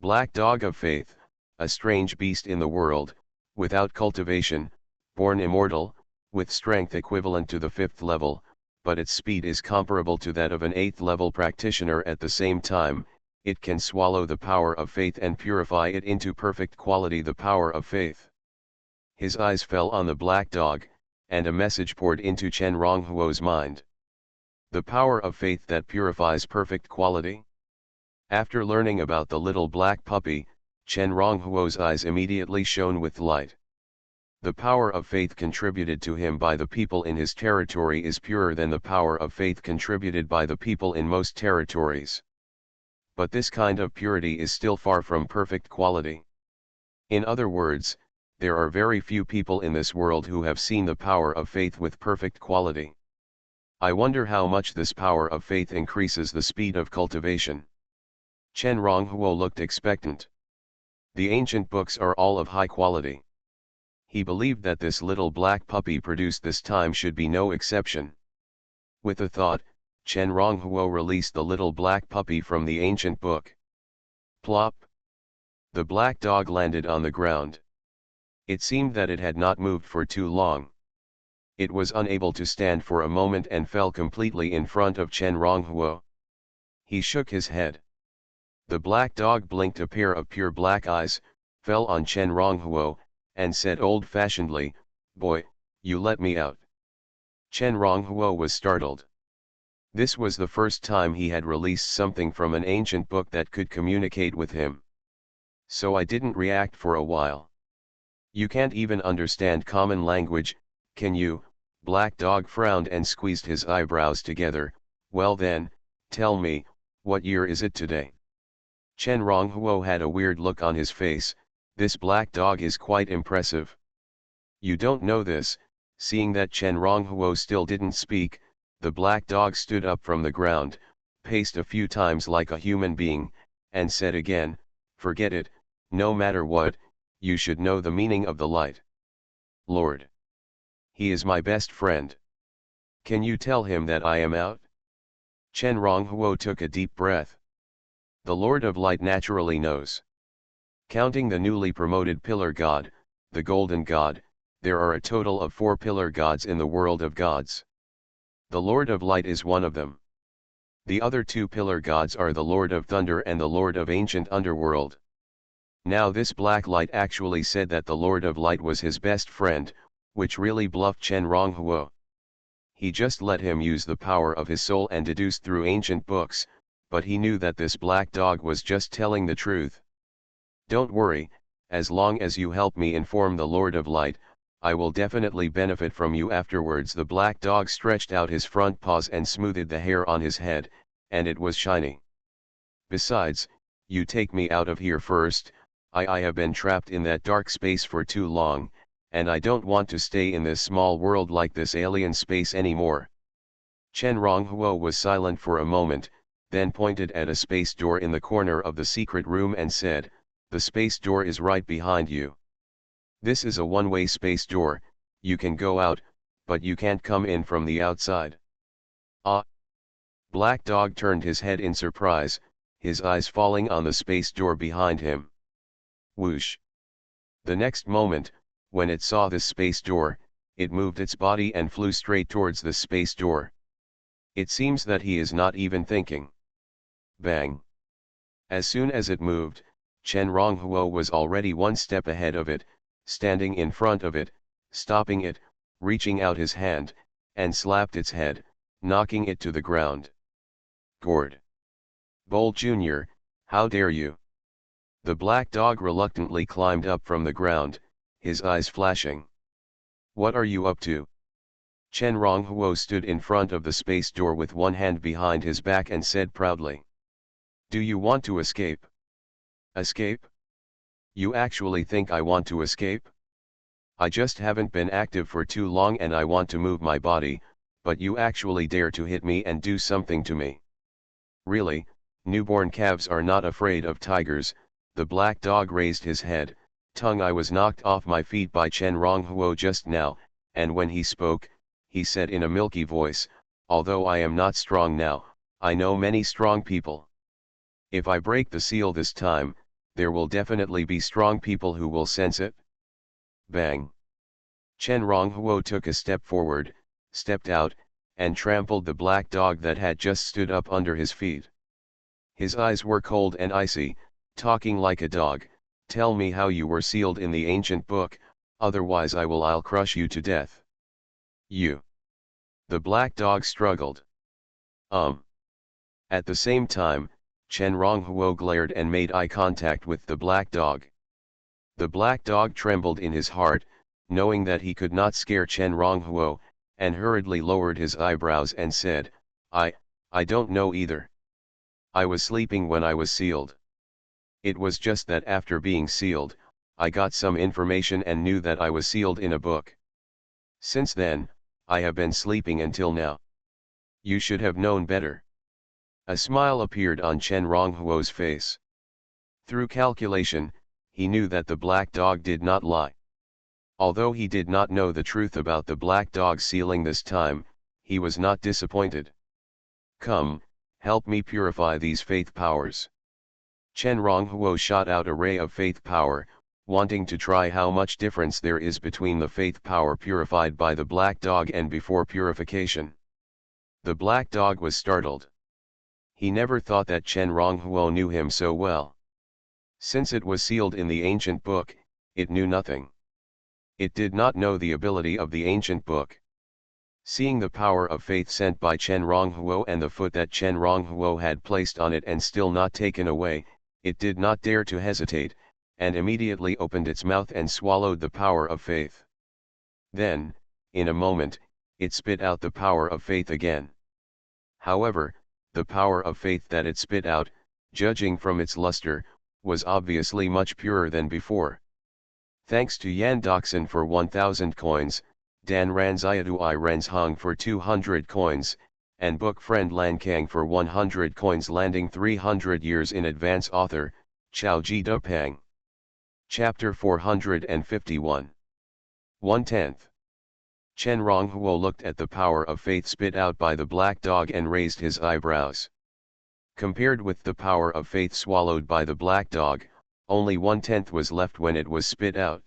Black dog of faith, a strange beast in the world, without cultivation, born immortal, with strength equivalent to the 5th level, but its speed is comparable to that of an 8th level practitioner. At the same time, it can swallow the power of faith and purify it into perfect quality, the power of faith. His eyes fell on the black dog, and a message poured into Chen Ronghuo's mind. The power of faith that purifies perfect quality? After learning about the little black puppy, Chen Ronghuo's eyes immediately shone with light. The power of faith contributed to him by the people in his territory is purer than the power of faith contributed by the people in most territories. But this kind of purity is still far from perfect quality. In other words, there are very few people in this world who have seen the power of faith with perfect quality. I wonder how much this power of faith increases the speed of cultivation. Chen Ronghuo looked expectant. The ancient books are all of high quality. He believed that this little black puppy produced this time should be no exception. With a thought, Chen Ronghuo released the little black puppy from the ancient book. Plop! The black dog landed on the ground. It seemed that it had not moved for too long. It was unable to stand for a moment and fell completely in front of Chen Ronghuo. He shook his head. The black dog blinked a pair of pure black eyes, fell on Chen Ronghuo, and said old-fashionedly, "Boy, you let me out." Chen Ronghuo was startled. This was the first time he had released something from an ancient book that could communicate with him. So I didn't react for a while. You can't even understand common language, can you? Black dog frowned and squeezed his eyebrows together. Well then, tell me, what year is it today? Chen Ronghuo had a weird look on his face. This black dog is quite impressive. You don't know this. Seeing that Chen Ronghuo still didn't speak, the black dog stood up from the ground, paced a few times like a human being, and said again, "Forget it, no matter what, you should know the meaning of the light. Lord. He is my best friend. Can you tell him that I am out?" Chen Ronghuo took a deep breath. The Lord of Light naturally knows. Counting the newly promoted pillar god, the golden god, there are a total of 4 pillar gods in the world of gods. The Lord of Light is one of them. The other 2 pillar gods are the Lord of Thunder and the Lord of Ancient Underworld. Now this black light actually said that the Lord of Light was his best friend, which really bluffed Chen Ronghuo. He just let him use the power of his soul and deduced through ancient books, but he knew that this black dog was just telling the truth. Don't worry, as long as you help me inform the Lord of Light, I will definitely benefit from you afterwards. The black dog stretched out his front paws and smoothed the hair on his head, and it was shiny. Besides, you take me out of here first. I have been trapped in that dark space for too long, and I don't want to stay in this small world like this alien space anymore. Chen Ronghuo was silent for a moment, then pointed at a space door in the corner of the secret room and said, "The space door is right behind you. This is a one-way space door, you can go out, but you can't come in from the outside." Ah! Black Dog turned his head in surprise, his eyes falling on the space door behind him. Whoosh! The next moment, when it saw this space door, it moved its body and flew straight towards the space door. It seems that he is not even thinking. Bang! As soon as it moved, Chen Ronghuo was already one step ahead of it, standing in front of it, stopping it, reaching out his hand, and slapped its head, knocking it to the ground. Gourd! Bull Jr., how dare you! The black dog reluctantly climbed up from the ground, his eyes flashing. What are you up to? Chen Ronghuo stood in front of the space door with one hand behind his back and said proudly. Do you want to escape? Escape? You actually think I want to escape? I just haven't been active for too long and I want to move my body, but you actually dare to hit me and do something to me. Really, newborn calves are not afraid of tigers. The black dog raised his head, Tongue, I was knocked off my feet by Chen Ronghuo just now, and when he spoke, he said in a milky voice, although I am not strong now, I know many strong people. If I break the seal this time, there will definitely be strong people who will sense it. Bang! Chen Ronghuo took a step forward, stepped out, and trampled the black dog that had just stood up under his feet. His eyes were cold and icy, talking like a dog. Tell me how you were sealed in the ancient book, otherwise I'll crush you to death. You. The black dog struggled. At the same time, Chen Ronghuo glared and made eye contact with the black dog. The black dog trembled in his heart, knowing that he could not scare Chen Ronghuo, and hurriedly lowered his eyebrows and said, I don't know either. I was sleeping when I was sealed. It was just that after being sealed, I got some information and knew that I was sealed in a book. Since then, I have been sleeping until now. You should have known better. A smile appeared on Chen Ronghuo's face. Through calculation, he knew that the black dog did not lie. Although he did not know the truth about the black dog sealing this time, he was not disappointed. Come, help me purify these faith powers. Chen Ronghuo shot out a ray of faith power, wanting to try how much difference there is between the faith power purified by the black dog and before purification. The black dog was startled. He never thought that Chen Ronghuo knew him so well. Since it was sealed in the ancient book, it knew nothing. It did not know the ability of the ancient book. Seeing the power of faith sent by Chen Ronghuo and the foot that Chen Ronghuo had placed on it and still not taken away, it did not dare to hesitate, and immediately opened its mouth and swallowed the power of faith. Then, in a moment, it spit out the power of faith again. However, the power of faith that it spit out, judging from its luster, was obviously much purer than before. Thanks to Yan Doxin for 1,000 coins, Dan Ranziatu I Renz Hong for 200 coins, and book friend Lan Kang for 100 coins, landing 300 years in advance. Author, Chao Ji Dupang. Chapter 451. 1/10. Chen Ronghuo looked at the power of faith spit out by the black dog and raised his eyebrows. Compared with the power of faith swallowed by the black dog, only 1/10 was left when it was spit out.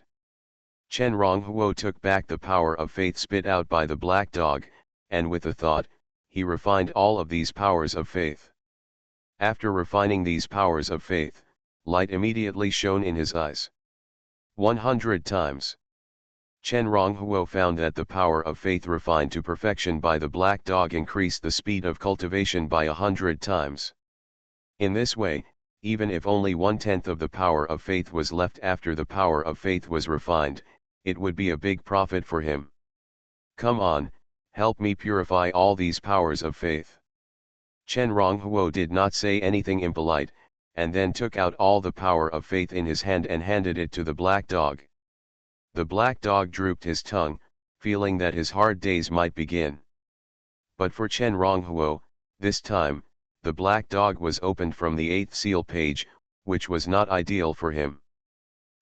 Chen Ronghuo took back the power of faith spit out by the black dog, and with a thought, he refined all of these powers of faith. After refining these powers of faith, light immediately shone in his eyes. 100 times. Chen Ronghuo found that the power of faith refined to perfection by the black dog increased the speed of cultivation by 100 times. In this way, even if only 1/10 of the power of faith was left after the power of faith was refined, it would be a big profit for him. Come on, help me purify all these powers of faith. Chen Ronghuo did not say anything impolite, and then took out all the power of faith in his hand and handed it to the black dog. The black dog drooped his tongue, feeling that his hard days might begin. But for Chen Ronghuo, this time, the black dog was opened from the 8th seal page, which was not ideal for him.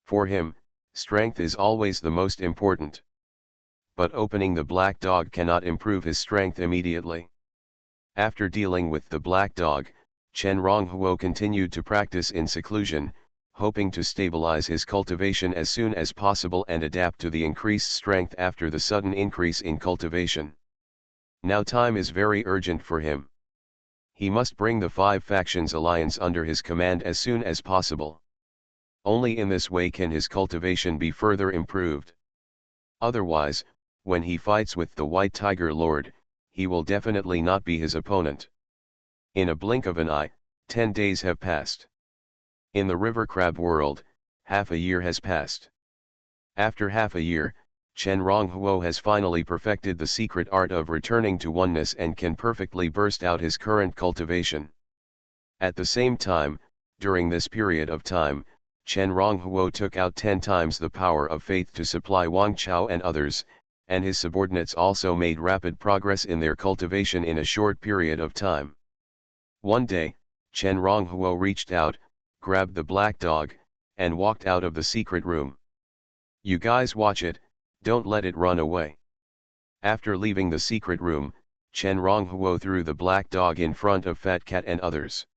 For him, strength is always the most important. But opening the black dog cannot improve his strength immediately. After dealing with the black dog, Chen Ronghuo continued to practice in seclusion, hoping to stabilize his cultivation as soon as possible and adapt to the increased strength after the sudden increase in cultivation. Now time is very urgent for him. He must bring the 5 factions alliance under his command as soon as possible. Only in this way can his cultivation be further improved. Otherwise, when he fights with the White Tiger Lord, he will definitely not be his opponent. In a blink of an eye, 10 days have passed. In the river crab world, half a year has passed. After half a year, Chen Ronghuo has finally perfected the secret art of returning to oneness and can perfectly burst out his current cultivation. At the same time, during this period of time, Chen Ronghuo took out 10 times the power of faith to supply Wang Chao and others, and his subordinates also made rapid progress in their cultivation in a short period of time. One day, Chen Ronghuo reached out, grabbed the black dog, and walked out of the secret room. You guys watch it, don't let it run away. After leaving the secret room, Chen Ronghuo threw the black dog in front of Fat Cat and others.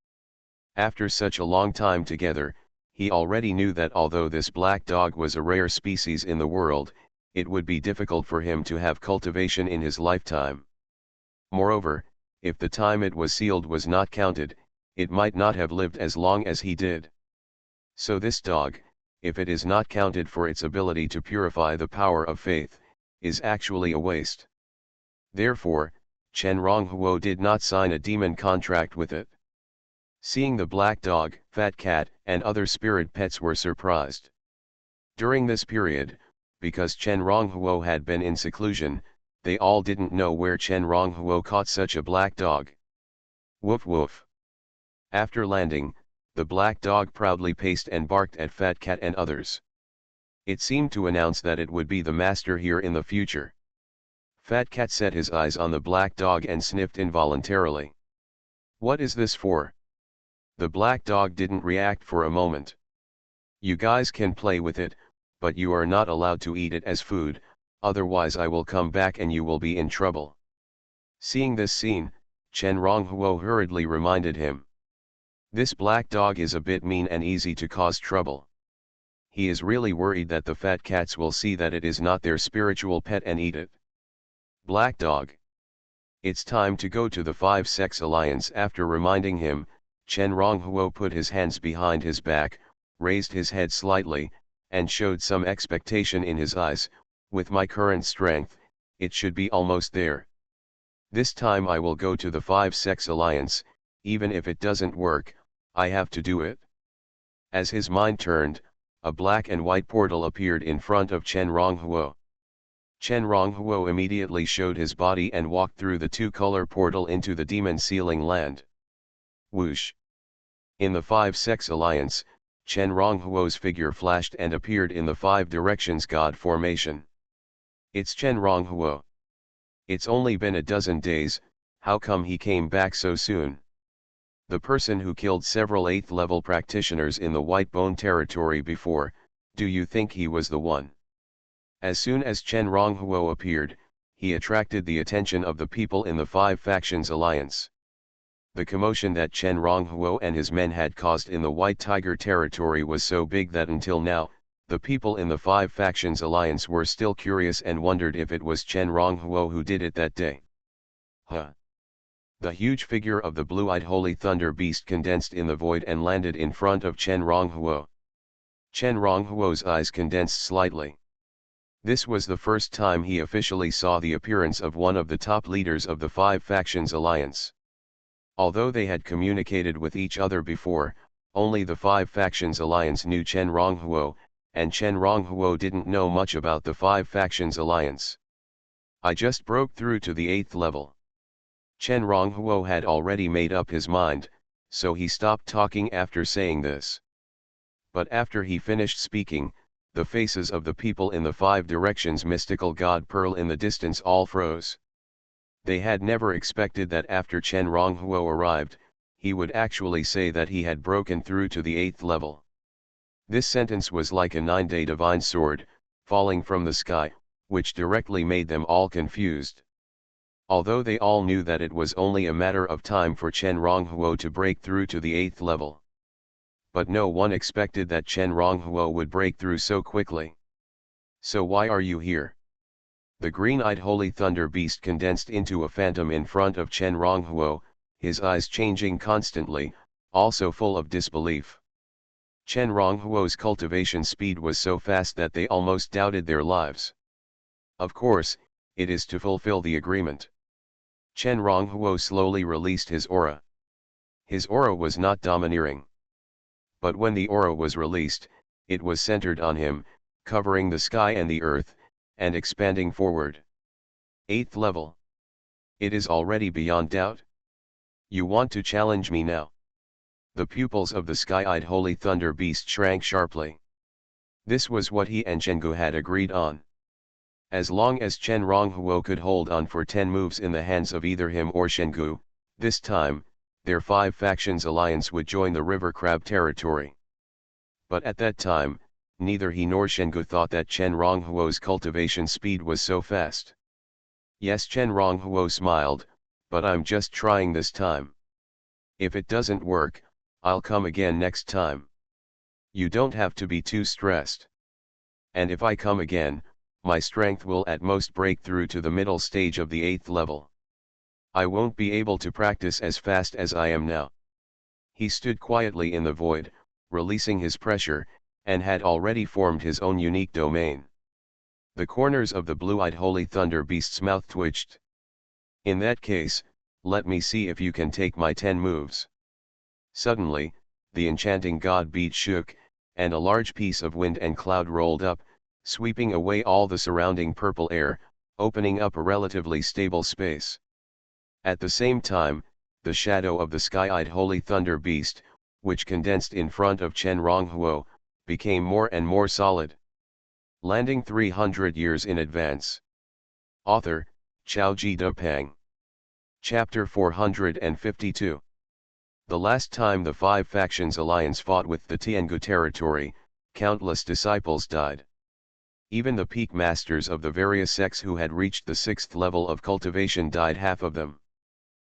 After such a long time together, he already knew that although this black dog was a rare species in the world, it would be difficult for him to have cultivation in his lifetime. Moreover, if the time it was sealed was not counted, it might not have lived as long as he did. So this dog, if it is not counted for its ability to purify the power of faith, is actually a waste. Therefore, Chen Ronghuo did not sign a demon contract with it. Seeing the black dog, Fat Cat, and other spirit pets were surprised. During this period, because Chen Ronghuo had been in seclusion, they all didn't know where Chen Ronghuo caught such a black dog. Woof woof. After landing, the black dog proudly paced and barked at Fat Cat and others. It seemed to announce that it would be the master here in the future. Fat Cat set his eyes on the black dog and sniffed involuntarily. What is this for? The black dog didn't react for a moment. You guys can play with it, but you are not allowed to eat it as food, otherwise I will come back and you will be in trouble. Seeing this scene, Chen Ronghuo hurriedly reminded him. This black dog is a bit mean and easy to cause trouble. He is really worried that the fat cats will see that it is not their spiritual pet and eat it. Black dog. It's time to go to the five-sex alliance. After reminding him, Chen Ronghuo put his hands behind his back, raised his head slightly, and showed some expectation in his eyes. With my current strength, it should be almost there. This time I will go to the five-sex alliance, even if it doesn't work, I have to do it. As his mind turned, a black and white portal appeared in front of Chen Ronghuo. Chen Ronghuo immediately showed his body and walked through the two-color portal into the demon sealing land. Whoosh! In the five-sex alliance, Chen Ronghuo's figure flashed and appeared in the five directions God formation. It's Chen Ronghuo. It's only been a dozen days, how come he came back so soon? The person who killed several 8th level practitioners in the White Bone territory before, do you think he was the one? As soon as Chen Ronghuo appeared, he attracted the attention of the people in the Five Factions Alliance. The commotion that Chen Ronghuo and his men had caused in the White Tiger territory was so big that until now, the people in the Five Factions Alliance were still curious and wondered if it was Chen Ronghuo who did it that day. The huge figure of the blue-eyed Holy Thunder Beast condensed in the void and landed in front of Chen Ronghuo. Chen Ronghuo's eyes condensed slightly. This was the first time he officially saw the appearance of one of the top leaders of the Five Factions Alliance. Although they had communicated with each other before, only the Five Factions Alliance knew Chen Ronghuo, and Chen Ronghuo didn't know much about the Five Factions Alliance. I just broke through to the 8th level. Chen Ronghuo had already made up his mind, so he stopped talking after saying this. But after he finished speaking, the faces of the people in the five directions mystical god pearl in the distance all froze. They had never expected that after Chen Ronghuo arrived, he would actually say that he had broken through to the 8th level. This sentence was like a 9-day divine sword, falling from the sky, which directly made them all confused. Although they all knew that it was only a matter of time for Chen Ronghuo to break through to the 8th level. But no one expected that Chen Ronghuo would break through so quickly. So why are you here? The green-eyed Holy Thunder Beast condensed into a phantom in front of Chen Ronghuo, his eyes changing constantly, also full of disbelief. Chen Ronghuo's cultivation speed was so fast that they almost doubted their lives. Of course, it is to fulfill the agreement. Chen Ronghuo slowly released his aura. His aura was not domineering. But when the aura was released, it was centered on him, covering the sky and the earth, and expanding forward. 8th level. It is already beyond doubt. You want to challenge me now? The pupils of the sky-eyed Holy Thunder Beast shrank sharply. This was what he and Chenggu had agreed on. As long as Chen Ronghuo could hold on for 10 moves in the hands of either him or Chenggu, this time, their Five Factions Alliance would join the River Crab territory. But at that time, neither he nor Shengu thought that Chen Ronghuo's cultivation speed was so fast. Yes, Chen Ronghuo smiled, but I'm just trying this time. If it doesn't work, I'll come again next time. You don't have to be too stressed. And if I come again, my strength will at most break through to the middle stage of the 8th level. I won't be able to practice as fast as I am now. He stood quietly in the void, releasing his pressure, and had already formed his own unique domain. The corners of the blue-eyed Holy Thunder Beast's mouth twitched. In that case, let me see if you can take my 10 moves. Suddenly, the enchanting god beat shook, and a large piece of wind and cloud rolled up, sweeping away all the surrounding purple air, opening up a relatively stable space. At the same time, the shadow of the sky-eyed Holy Thunder Beast, which condensed in front of Chen Ronghuo, became more and more solid. Landing 300 years in advance. Author, Xiaoji Depeng. Chapter 452. The last time the Five Factions Alliance fought with the Tiangu territory, countless disciples died. Even the peak masters of the various sects who had reached the 6th level of cultivation died, half of them.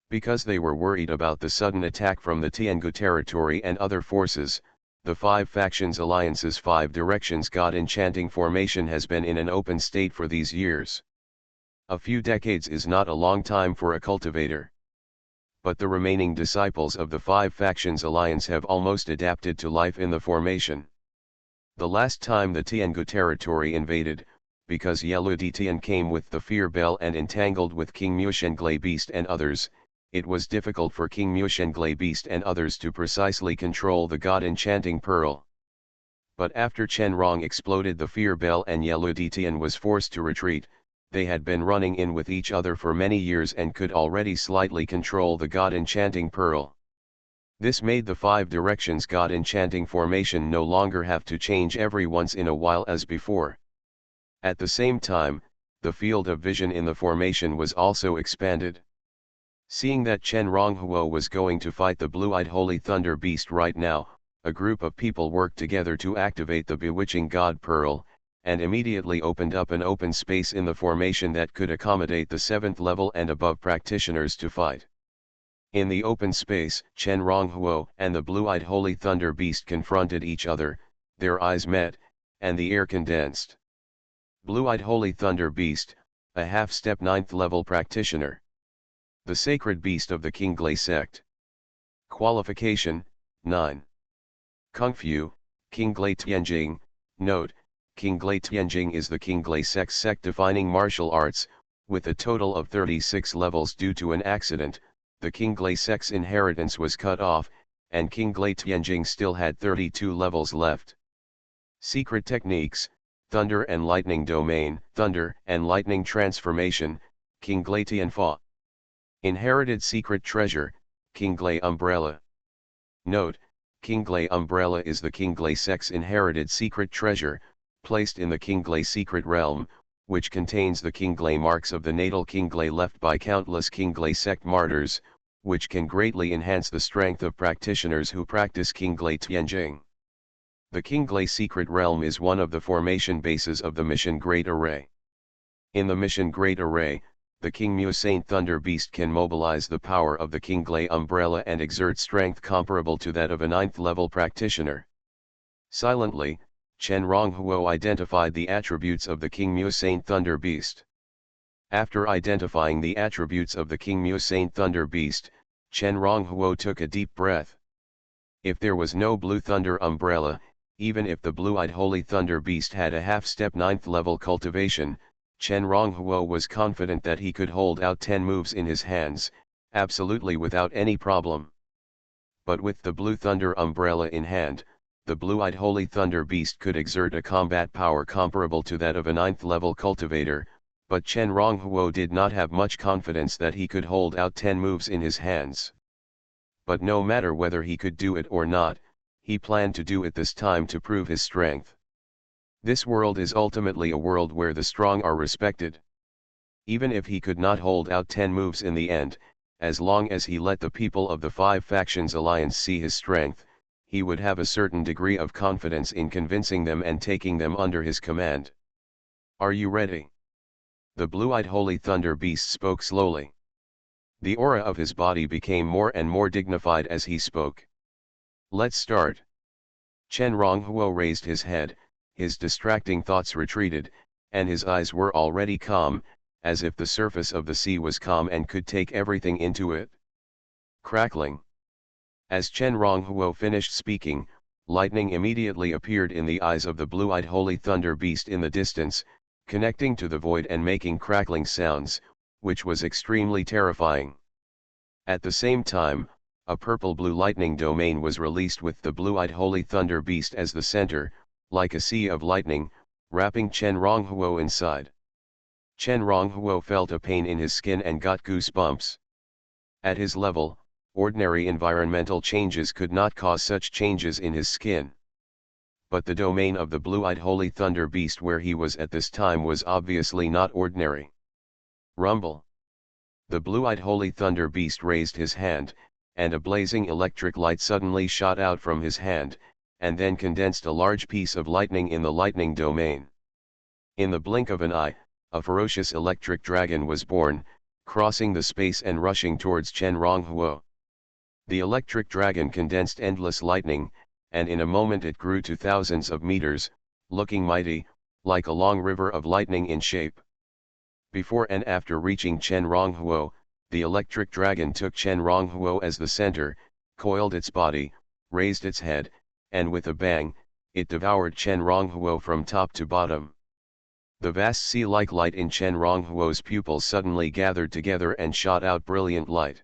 Because they were worried about the sudden attack from the Tiangu territory and other forces, the Five Factions Alliance's 5 Directions God Enchanting Formation has been in an open state for these years. A few decades is not a long time for a cultivator. But the remaining disciples of the Five Factions Alliance have almost adapted to life in the formation. The last time the Tiangu territory invaded, because Yellow Ditian came with the Fear Bell and entangled with King Mushenglai Beast and others, it was difficult for King Mushenglai Beast and others to precisely control the God Enchanting Pearl. But after Chen Rong exploded the Fear Bell and Yellow Ditian was forced to retreat, they had been running in with each other for many years and could already slightly control the God Enchanting Pearl. This made the 5 Directions God Enchanting Formation no longer have to change every once in a while as before. At the same time, the field of vision in the formation was also expanded. Seeing that Chen Ronghuo was going to fight the blue-eyed Holy Thunder Beast right now, a group of people worked together to activate the bewitching God Pearl, and immediately opened up an open space in the formation that could accommodate the 7th level and above practitioners to fight. In the open space, Chen Ronghuo and the blue-eyed Holy Thunder Beast confronted each other, their eyes met, and the air condensed. Blue-eyed Holy Thunder Beast, a half-step 9th level practitioner. The sacred beast of the Qinglai sect. Qualification, 9. Kung Fu, Qinglai Tianjing. Note, Qinglai Tianjing is the Qinglai sect-defining martial arts, with a total of 36 levels due to an accident. The Qinglai sect's inheritance was cut off, and Qinglai Tianjing still had 32 levels left. Secret techniques, Thunder and Lightning Domain, Thunder and Lightning Transformation, Qinglai Tianfa. Inherited Secret Treasure, Qinglai Umbrella. Note, Qinglai Umbrella is the Qinglai sect's inherited secret treasure, placed in the Qinglai Secret Realm, which contains the Qinglai marks of the natal Qinglai left by countless Qinglai sect martyrs, which can greatly enhance the strength of practitioners who practice Qinglai Tianjing. The Qinglai Secret Realm is one of the formation bases of the Mission Great Array. In the Mission Great Array, the King Mu Saint Thunder Beast can mobilize the power of the Qinglai Umbrella and exert strength comparable to that of a 9th level practitioner. Silently, Chen Ronghuo identified the attributes of the King Mu Saint Thunder Beast. After identifying the attributes of the King Mu Saint Thunder Beast, Chen Ronghuo took a deep breath. If there was no Blue Thunder Umbrella, even if the blue-eyed Holy Thunder Beast had a half-step 9th level cultivation, Chen Ronghuo was confident that he could hold out 10 moves in his hands, absolutely without any problem. But with the Blue Thunder Umbrella in hand, the blue-eyed Holy Thunder Beast could exert a combat power comparable to that of a 9th level cultivator, but Chen Ronghuo did not have much confidence that he could hold out 10 moves in his hands. But no matter whether he could do it or not, he planned to do it this time to prove his strength. This world is ultimately a world where the strong are respected. Even if he could not hold out 10 moves in the end, as long as he let the people of the Five Factions Alliance see his strength, he would have a certain degree of confidence in convincing them and taking them under his command. Are you ready? The blue-eyed holy thunder beast spoke slowly. The aura of his body became more and more dignified as he spoke. Let's start. Chen Ronghuo raised his head, his distracting thoughts retreated, and his eyes were already calm, as if the surface of the sea was calm and could take everything into it. Crackling. As Chen Ronghuo finished speaking, lightning immediately appeared in the eyes of the blue-eyed holy thunder beast in the distance, connecting to the void and making crackling sounds, which was extremely terrifying. At the same time, a purple-blue lightning domain was released with the blue-eyed holy thunder beast as the center, like a sea of lightning, wrapping Chen Ronghuo inside. Chen Ronghuo felt a pain in his skin and got goosebumps. At his level, ordinary environmental changes could not cause such changes in his skin. But the domain of the blue-eyed holy thunder beast where he was at this time was obviously not ordinary. Rumble. The blue-eyed holy thunder beast raised his hand, and a blazing electric light suddenly shot out from his hand, and then condensed a large piece of lightning in the lightning domain. In the blink of an eye, a ferocious electric dragon was born, crossing the space and rushing towards Chen Ronghuo. The electric dragon condensed endless lightning, and in a moment it grew to thousands of meters, looking mighty, like a long river of lightning in shape. Before and after reaching Chen Ronghuo, the electric dragon took Chen Ronghuo as the center, coiled its body, raised its head, and with a bang, it devoured Chen Ronghuo from top to bottom. The vast sea-like light in Chen Ronghuo's pupils suddenly gathered together and shot out brilliant light.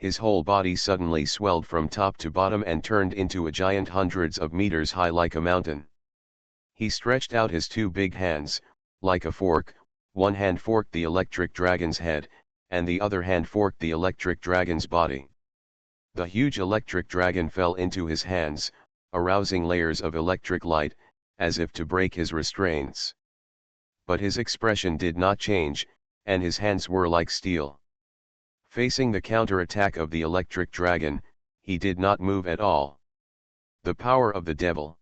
His whole body suddenly swelled from top to bottom and turned into a giant hundreds of meters high like a mountain. He stretched out his two big hands, like a fork, one hand forked the electric dragon's head, and the other hand forked the electric dragon's body. The huge electric dragon fell into his hands, arousing layers of electric light, as if to break his restraints. But his expression did not change, and his hands were like steel. Facing the counter-attack of the electric dragon, he did not move at all. The power of the devil.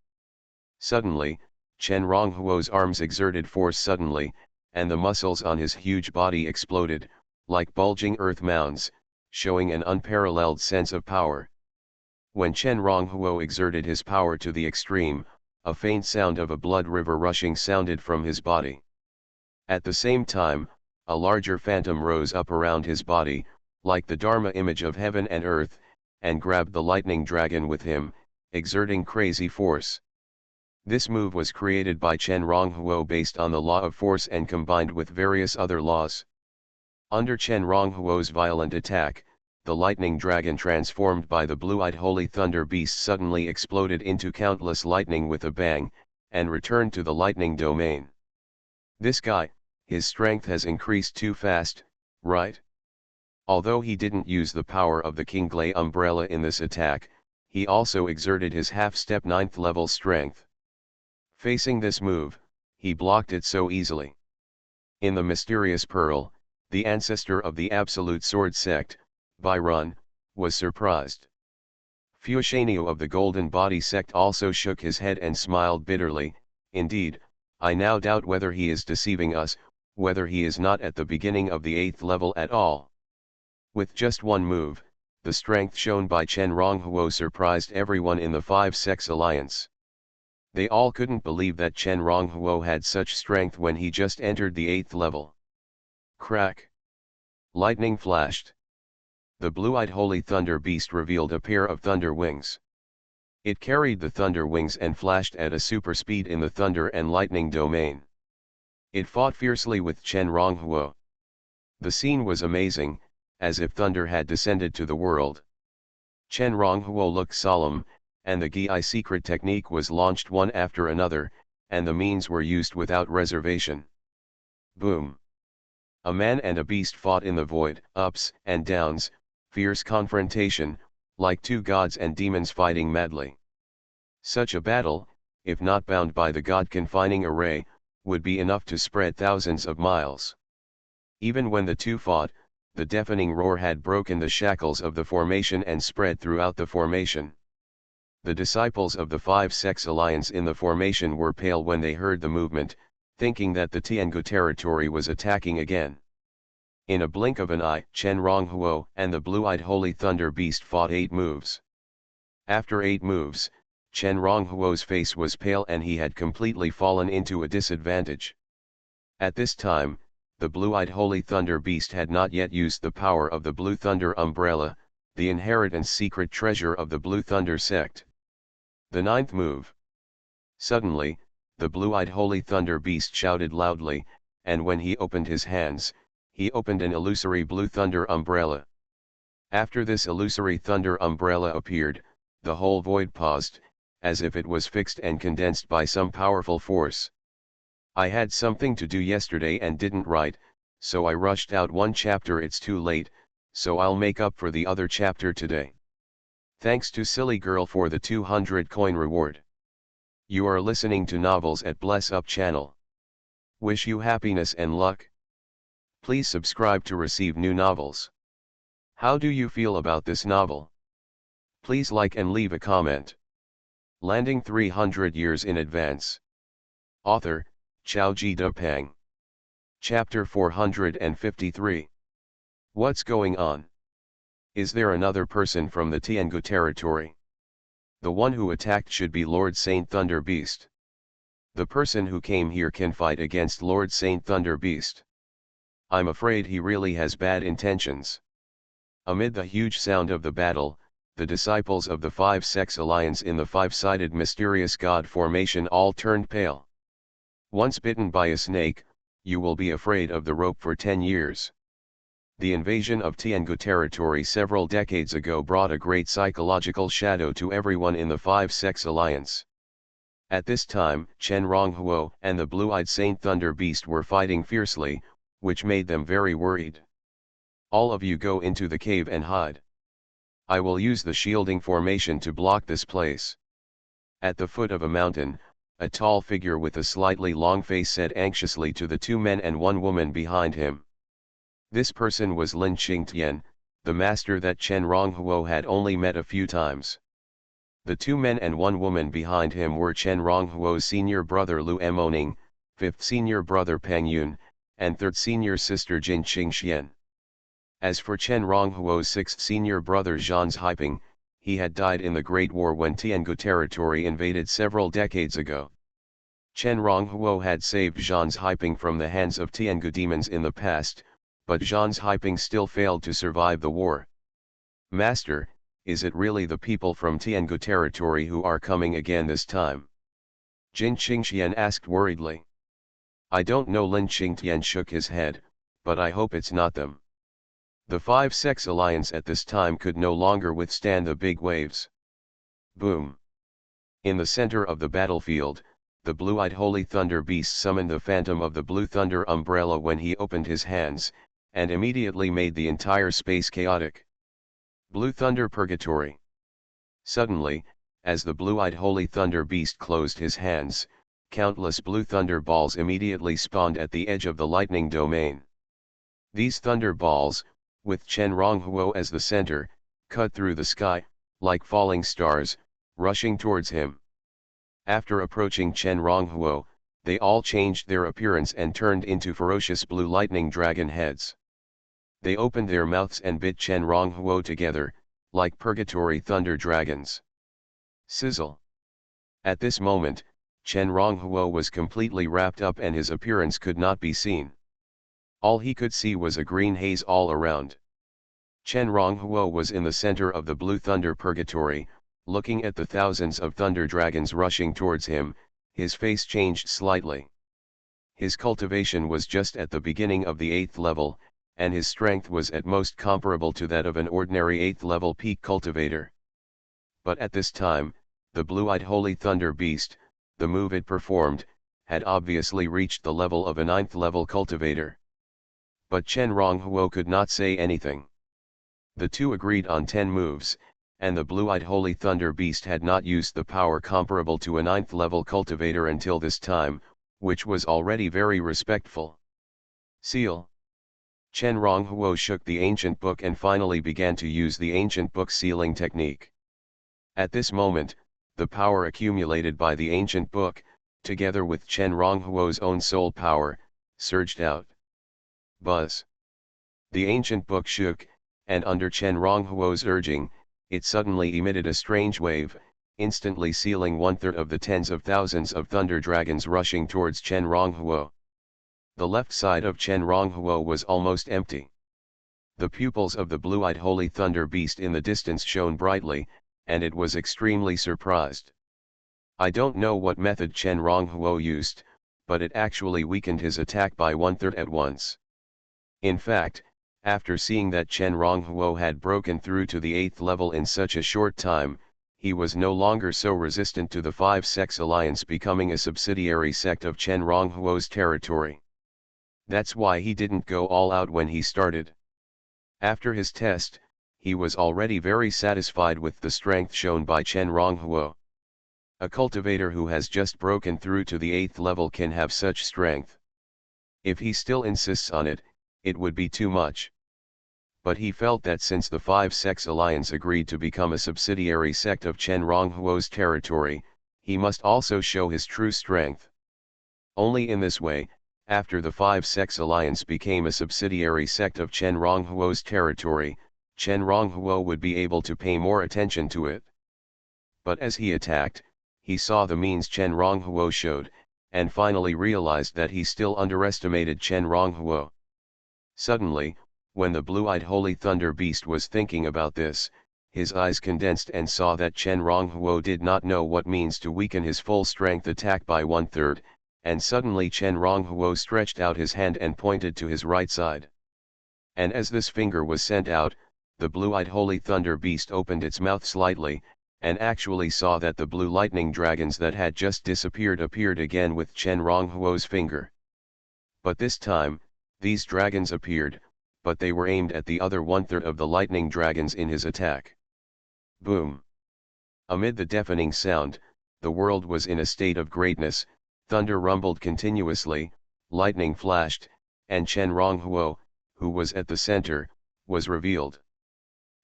Suddenly, Chen Ronghuo's arms exerted force suddenly, and the muscles on his huge body exploded, like bulging earth mounds, showing an unparalleled sense of power. When Chen Ronghuo exerted his power to the extreme, a faint sound of a blood river rushing sounded from his body. At the same time, a larger phantom rose up around his body, like the Dharma image of heaven and earth, and grabbed the lightning dragon with him, exerting crazy force. This move was created by Chen Ronghuo based on the law of force and combined with various other laws. Under Chen Ronghuo's violent attack, the lightning dragon transformed by the blue-eyed holy thunder beast suddenly exploded into countless lightning with a bang, and returned to the lightning domain. This guy, his strength has increased too fast, right? Although he didn't use the power of the King Glay umbrella in this attack, he also exerted his half-step 9th level strength. Facing this move, he blocked it so easily. In the mysterious pearl, the ancestor of the Absolute Sword sect, Byron, was surprised. Fushaniu of the Golden Body sect also shook his head and smiled bitterly. Indeed, I now doubt whether he is deceiving us, whether he is not at the beginning of the 8th level at all. With just one move, the strength shown by Chen Ronghuo surprised everyone in the Five Sects Alliance. They all couldn't believe that Chen Ronghuo had such strength when he just entered the 8th level. Crack! Lightning flashed. The blue-eyed holy thunder beast revealed a pair of thunder wings. It carried the thunder wings and flashed at a super speed in the thunder and lightning domain. It fought fiercely with Chen Ronghuo. The scene was amazing, as if thunder had descended to the world. Chen Ronghuo looked solemn, and the Gi secret technique was launched one after another, and the means were used without reservation. Boom! A man and a beast fought in the void, ups and downs, fierce confrontation, like two gods and demons fighting madly. Such a battle, if not bound by the god-confining array, would be enough to spread thousands of miles. Even when the two fought, the deafening roar had broken the shackles of the formation and spread throughout the formation. The disciples of the Five Sex Alliance in the formation were pale when they heard the movement, thinking that the Tiangu territory was attacking again. In a blink of an eye, Chen Ronghuo and the blue-eyed Holy Thunder Beast fought 8 moves. After 8 moves, Chen Ronghuo's face was pale and he had completely fallen into a disadvantage. At this time, the blue-eyed Holy Thunder Beast had not yet used the power of the Blue Thunder Umbrella, the inheritance secret treasure of the Blue Thunder sect. The 9th move. Suddenly, the blue-eyed Holy Thunder Beast shouted loudly, and when he opened his hands, he opened an illusory Blue Thunder Umbrella. After this illusory Thunder Umbrella appeared, the whole void paused, as if it was fixed and condensed by some powerful force. I had something to do yesterday and didn't write, so I rushed out 1 chapter. It's too late, so I'll make up for the other chapter today. Thanks to Silly Girl for the 200 coin reward. You are listening to Novels at Bless Up channel. Wish you happiness and luck. Please subscribe to receive new novels. How do you feel about this novel? Please like and leave a comment. Landing 300 years in advance. Author, Xiaoji Depeng. Chapter 453. What's going on? Is there another person from the Tiangu territory? The one who attacked should be Lord Saint Thunder Beast. The person who came here can fight against Lord Saint Thunder Beast. I'm afraid he really has bad intentions. Amid the huge sound of the battle, the disciples of the Five Sex Alliance in the five-sided mysterious god formation all turned pale. Once bitten by a snake, you will be afraid of the rope for 10 years. The invasion of Tiangu territory several decades ago brought a great psychological shadow to everyone in the Five Sex Alliance. At this time, Chen Ronghuo and the blue-eyed Saint Thunder Beast were fighting fiercely, which made them very worried. All of you go into the cave and hide. I will use the shielding formation to block this place. At the foot of a mountain, a tall figure with a slightly long face said anxiously to the 2 men and 1 woman behind him. This person was Lin Qingtian, the master that Chen Ronghuo had only met a few times. The 2 men and 1 woman behind him were Chen Ronghuo's senior brother Lu Emoning, 5th senior brother Peng Yun, and 3rd senior sister Jin Qingxian. As for Chen Ronghuo's 6th senior brother Zhan Haiping, he had died in the Great War when Tiangu territory invaded several decades ago. Chen Ronghuo had saved Zhan Haiping from the hands of Tiangu demons in the past, but Zhan Haiping still failed to survive the war. Master, is it really the people from Tiangu territory who are coming again this time? Jin Qingxian asked worriedly. I don't know. Lin Qingtian shook his head, but I hope it's not them. The Five Sex Alliance at this time could no longer withstand the big waves. Boom! In the center of the battlefield, the blue-eyed Holy Thunder Beast summoned the phantom of the Blue Thunder Umbrella when he opened his hands, and immediately made the entire space chaotic. Blue Thunder Purgatory. Suddenly, as the blue-eyed Holy Thunder Beast closed his hands, countless blue thunder balls immediately spawned at the edge of the lightning domain. These thunder balls, with Chen Ronghuo as the center, cut through the sky, like falling stars, rushing towards him. After approaching Chen Ronghuo, they all changed their appearance and turned into ferocious blue lightning dragon heads. They opened their mouths and bit Chen Ronghuo together, like purgatory thunder dragons. Sizzle! At this moment, Chen Ronghuo was completely wrapped up and his appearance could not be seen. All he could see was a green haze all around. Chen Ronghuo was in the center of the Blue Thunder Purgatory, looking at the thousands of thunder dragons rushing towards him. His face changed slightly. His cultivation was just at the beginning of the 8th level, and his strength was at most comparable to that of an ordinary 8th level peak cultivator. But at this time, the blue-eyed Holy Thunder Beast, the move it performed, had obviously reached the level of a 9th level cultivator. But Chen Ronghuo could not say anything. The two agreed on 10 moves, and the blue-eyed Holy Thunder Beast had not used the power comparable to a 9th level cultivator until this time, which was already very respectful. Seal. Chen Ronghuo shook the ancient book and finally began to use the ancient book sealing technique. At this moment, the power accumulated by the ancient book, together with Chen Ronghuo's own soul power, surged out. Buzz. The ancient book shook, and under Chen Ronghuo's urging, it suddenly emitted a strange wave, instantly sealing 1/3 of the tens of thousands of thunder dragons rushing towards Chen Ronghuo. The left side of Chen Ronghuo was almost empty. The pupils of the blue-eyed holy thunder beast in the distance shone brightly, and it was extremely surprised. I don't know what method Chen Ronghuo used, but it actually weakened his attack by 1/3 at once. In fact, after seeing that Chen Ronghuo had broken through to the 8th level in such a short time, he was no longer so resistant to the Five-Sex Alliance becoming a subsidiary sect of Chen Ronghuo's territory. That's why he didn't go all out when he started. After his test, he was already very satisfied with the strength shown by Chen Ronghuo. A cultivator who has just broken through to the 8th level can have such strength. If he still insists on it, it would be too much. But he felt that since the Five-Sex Alliance agreed to become a subsidiary sect of Chen Ronghuo's territory, he must also show his true strength. Only in this way, after the Five-Sex Alliance became a subsidiary sect of Chen Ronghuo's territory, Chen Ronghuo would be able to pay more attention to it. But as he attacked, he saw the means Chen Ronghuo showed, and finally realized that he still underestimated Chen Ronghuo. Suddenly, when the blue-eyed holy thunder beast was thinking about this, his eyes condensed and saw that Chen Ronghuo did not know what means to weaken his full strength attack by 1/3, and suddenly Chen Ronghuo stretched out his hand and pointed to his right side. And as this finger was sent out, the blue-eyed holy thunder beast opened its mouth slightly, and actually saw that the blue lightning dragons that had just disappeared appeared again with Chen Ronghuo's finger. But this time, these dragons appeared, but they were aimed at the other 1/3 of the lightning dragons in his attack. Boom! Amid the deafening sound, the world was in a state of greatness, thunder rumbled continuously, lightning flashed, and Chen Ronghuo, who was at the center, was revealed.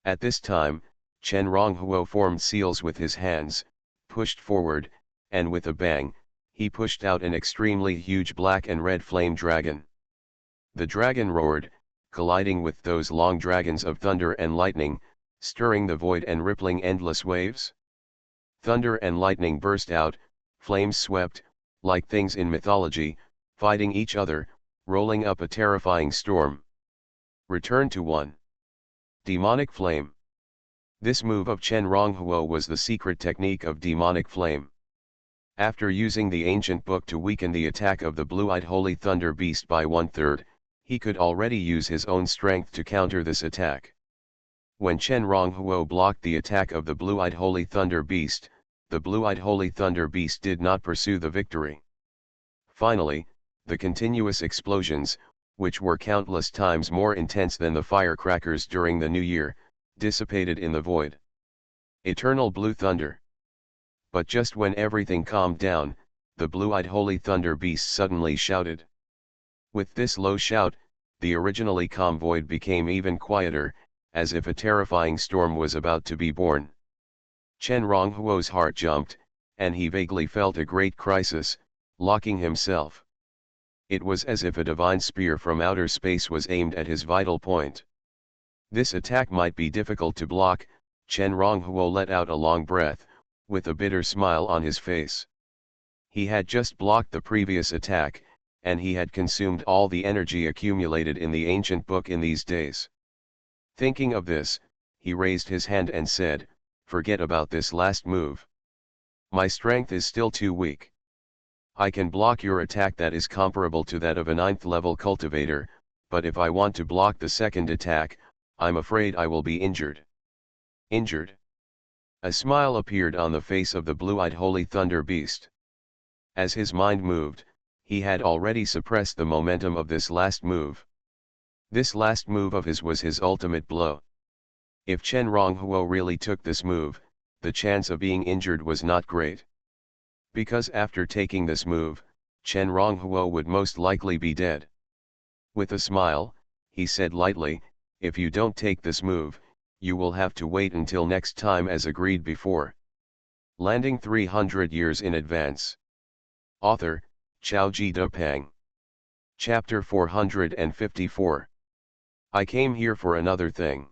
At this time, Chen Ronghuo formed seals with his hands, pushed forward, and with a bang, he pushed out an extremely huge black and red flame dragon. The dragon roared, colliding with those long dragons of thunder and lightning, stirring the void and rippling endless waves. Thunder and lightning burst out, flames swept, like things in mythology, fighting each other, rolling up a terrifying storm. Return to 1. Demonic Flame. This move of Chen Ronghuo was the secret technique of demonic flame. After using the ancient book to weaken the attack of the blue-eyed holy thunder beast by 1/3, he could already use his own strength to counter this attack. When Chen Ronghuo blocked the attack of the blue-eyed holy thunder beast, the blue-eyed holy thunder beast did not pursue the victory. Finally, the continuous explosions, which were countless times more intense than the firecrackers during the New Year, dissipated in the void. Eternal blue thunder. But just when everything calmed down, the blue-eyed holy thunder beast suddenly shouted. With this low shout, the originally calm void became even quieter, as if a terrifying storm was about to be born. Chen Ronghuo's heart jumped, and he vaguely felt a great crisis, locking himself. It was as if a divine spear from outer space was aimed at his vital point. This attack might be difficult to block. Chen Ronghuo let out a long breath, with a bitter smile on his face. He had just blocked the previous attack, and he had consumed all the energy accumulated in the ancient book in these days. Thinking of this, he raised his hand and said, "Forget about this last move. My strength is still too weak. I can block your attack that is comparable to that of a 9th level cultivator, but if I want to block the second attack, I'm afraid I will be injured." Injured? A smile appeared on the face of the blue-eyed holy thunder beast. As his mind moved, he had already suppressed the momentum of this last move. This last move of his was his ultimate blow. If Chen Ronghuo really took this move, the chance of being injured was not great. Because after taking this move, Chen Ronghuo would most likely be dead. With a smile, he said lightly, "If you don't take this move, you will have to wait until next time as agreed before." Landing 300 years in advance. Author, Xiaoji Depeng. Chapter 454. I came here for another thing.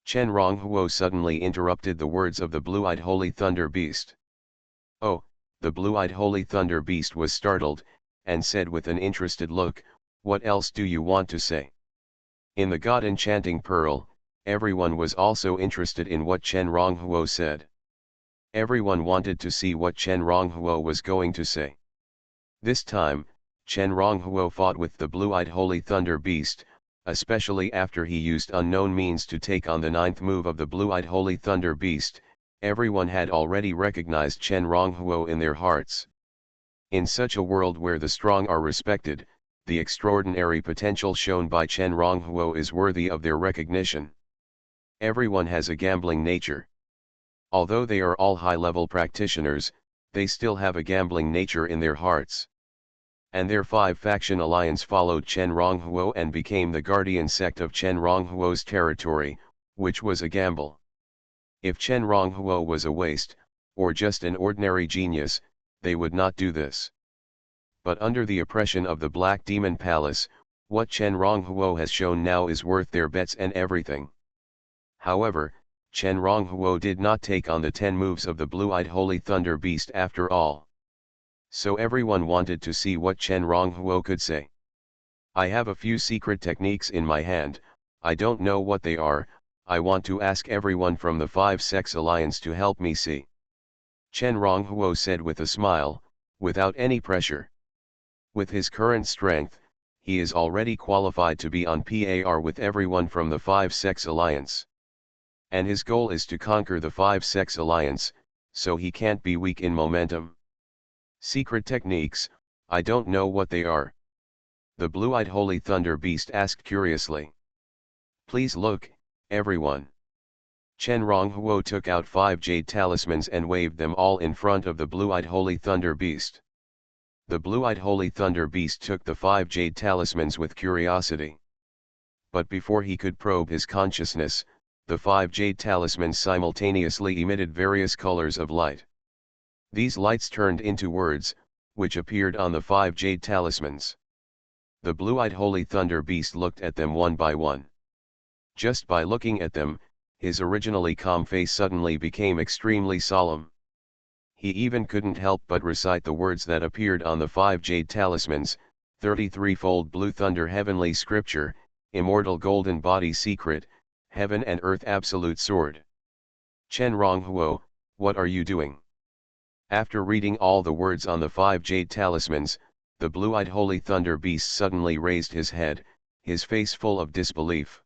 Chen Ronghuo suddenly interrupted the words of the blue-eyed Holy Thunder Beast. Oh, the blue-eyed Holy Thunder Beast was startled, and said with an interested look, "What else do you want to say?" In the God Enchanting Pearl, everyone was also interested in what Chen Ronghuo said. Everyone wanted to see what Chen Ronghuo was going to say. This time, Chen Ronghuo fought with the blue-eyed Holy Thunder Beast, especially after he used unknown means to take on the 9th move of the blue-eyed Holy Thunder Beast. Everyone had already recognized Chen Ronghuo in their hearts. In such a world where the strong are respected, the extraordinary potential shown by Chen Ronghuo is worthy of their recognition. Everyone has a gambling nature. Although they are all high-level practitioners, they still have a gambling nature in their hearts. And their 5-faction alliance followed Chen Ronghuo and became the guardian sect of Chen Ronghuo's territory, which was a gamble. If Chen Ronghuo was a waste, or just an ordinary genius, they would not do this. But under the oppression of the Black Demon Palace, what Chen Ronghuo has shown now is worth their bets and everything. However, Chen Ronghuo did not take on the 10 moves of the blue-eyed Holy Thunder Beast after all. So everyone wanted to see what Chen Ronghuo could say. I have a few secret techniques in my hand, I don't know what they are, I want to ask everyone from the 5-sex alliance to help me see. Chen Ronghuo said with a smile, without any pressure. With his current strength, he is already qualified to be on par with everyone from the 5-sex alliance. And his goal is to conquer the 5-sex alliance, so he can't be weak in momentum. Secret techniques, I don't know what they are. The blue-eyed Holy Thunder Beast asked curiously. Please look, everyone. Chen Ronghuo took out 5 jade talismans and waved them all in front of the blue-eyed Holy Thunder Beast. The blue-eyed Holy Thunder Beast took the 5 jade talismans with curiosity. But before he could probe his consciousness, the 5 jade talismans simultaneously emitted various colors of light. These lights turned into words, which appeared on the 5 jade talismans. The blue-eyed Holy Thunder Beast looked at them one by one. Just by looking at them, his originally calm face suddenly became extremely solemn. He even couldn't help but recite the words that appeared on the 5 jade talismans, 33-fold Blue Thunder Heavenly Scripture, Immortal Golden Body Secret, Heaven and Earth Absolute Sword. Chen Ronghuo, what are you doing? After reading all the words on the 5 jade talismans, the blue-eyed Holy Thunder Beast suddenly raised his head, his face full of disbelief.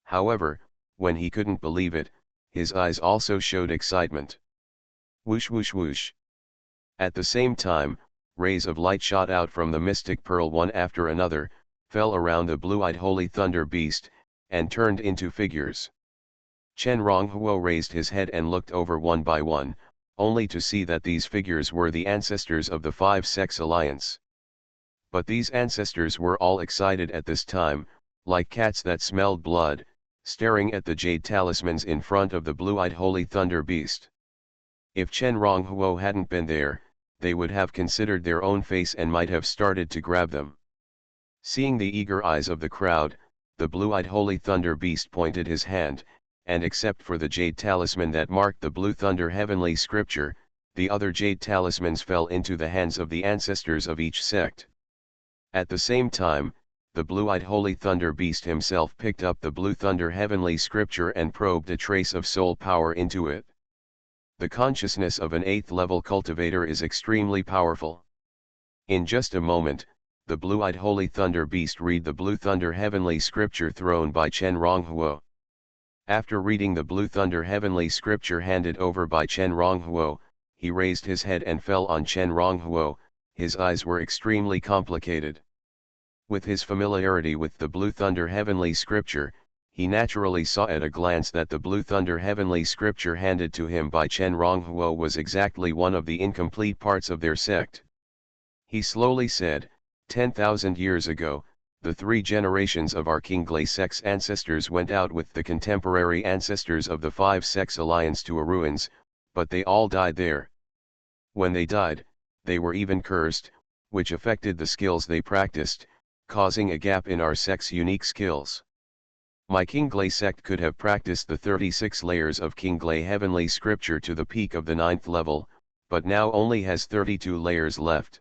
However, when he couldn't believe it, his eyes also showed excitement. Whoosh whoosh whoosh. At the same time, rays of light shot out from the mystic pearl one after another, fell around the blue-eyed Holy Thunder Beast, and turned into figures. Chen Ronghuo raised his head and looked over one by one, only to see that these figures were the ancestors of the 5-sex alliance. But these ancestors were all excited at this time, like cats that smelled blood, staring at the jade talismans in front of the blue-eyed Holy Thunder Beast. If Chen Ronghuo hadn't been there, they would have considered their own face and might have started to grab them. Seeing the eager eyes of the crowd, the blue-eyed Holy Thunder Beast pointed his hand, and except for the jade talisman that marked the Blue Thunder Heavenly Scripture, the other jade talismans fell into the hands of the ancestors of each sect. At the same time, the blue-eyed Holy Thunder Beast himself picked up the Blue Thunder Heavenly Scripture and probed a trace of soul power into it. The consciousness of an 8th-level cultivator is extremely powerful. In just a moment, the blue-eyed Holy Thunder Beast read the Blue Thunder Heavenly Scripture thrown by Chen Ronghuo. After reading the Blue Thunder Heavenly Scripture handed over by Chen Ronghuo, he raised his head and fell on Chen Ronghuo. His eyes were extremely complicated. With his familiarity with the Blue Thunder Heavenly Scripture, he naturally saw at a glance that the Blue Thunder Heavenly Scripture handed to him by Chen Ronghuo was exactly one of the incomplete parts of their sect. He slowly said, 10,000 years ago, the 3 generations of our Kingley sect's ancestors went out with the contemporary ancestors of the 5-sex alliance to a ruins, but they all died there. When they died, they were even cursed, which affected the skills they practiced, causing a gap in our sect's unique skills. My Kingley sect could have practiced the 36 layers of Kingley heavenly scripture to the peak of the 9th level, but now only has 32 layers left.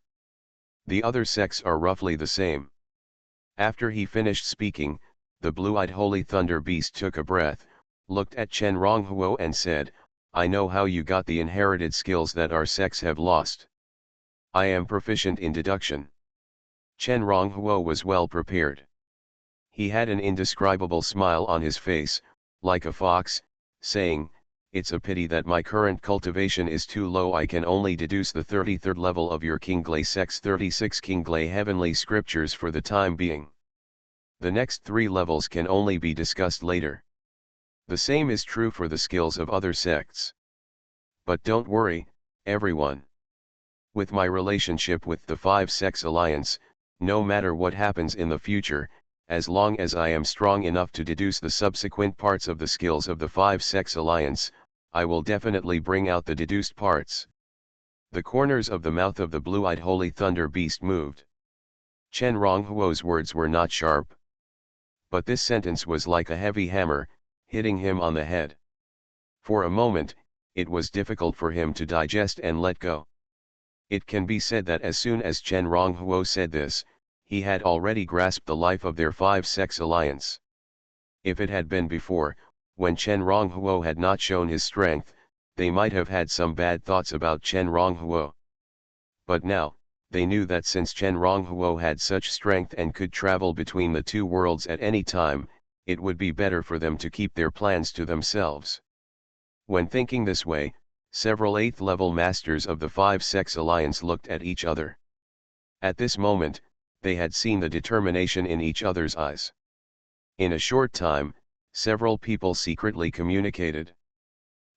The other sects are roughly the same. After he finished speaking, the blue-eyed holy thunder beast took a breath, looked at Chen Ronghuo and said, "I know how you got the inherited skills that our sects have lost. I am proficient in deduction." Chen Ronghuo was well prepared. He had an indescribable smile on his face, like a fox, saying, "It's a pity that my current cultivation is too low. I can only deduce the 33rd level of your Kingley sect's 36 Kingley heavenly scriptures for the time being. The next 3 levels can only be discussed later. The same is true for the skills of other sects. But don't worry, everyone. With my relationship with the 5 Sects Alliance, no matter what happens in the future, as long as I am strong enough to deduce the subsequent parts of the skills of the 5 Sects Alliance, I will definitely bring out the deduced parts." The corners of the mouth of the blue-eyed holy thunder beast moved. Chen Ronghuo's words were not sharp. But this sentence was like a heavy hammer, hitting him on the head. For a moment, it was difficult for him to digest and let go. It can be said that as soon as Chen Ronghuo said this, he had already grasped the life of their 5 Sects Alliance. If it had been before, when Chen Ronghuo had not shown his strength, they might have had some bad thoughts about Chen Ronghuo. But now, they knew that since Chen Ronghuo had such strength and could travel between the 2 worlds at any time, it would be better for them to keep their plans to themselves. When thinking this way, several 8th level masters of the 5 Sects Alliance looked at each other. At this moment, they had seen the determination in each other's eyes. In a short time, several people secretly communicated.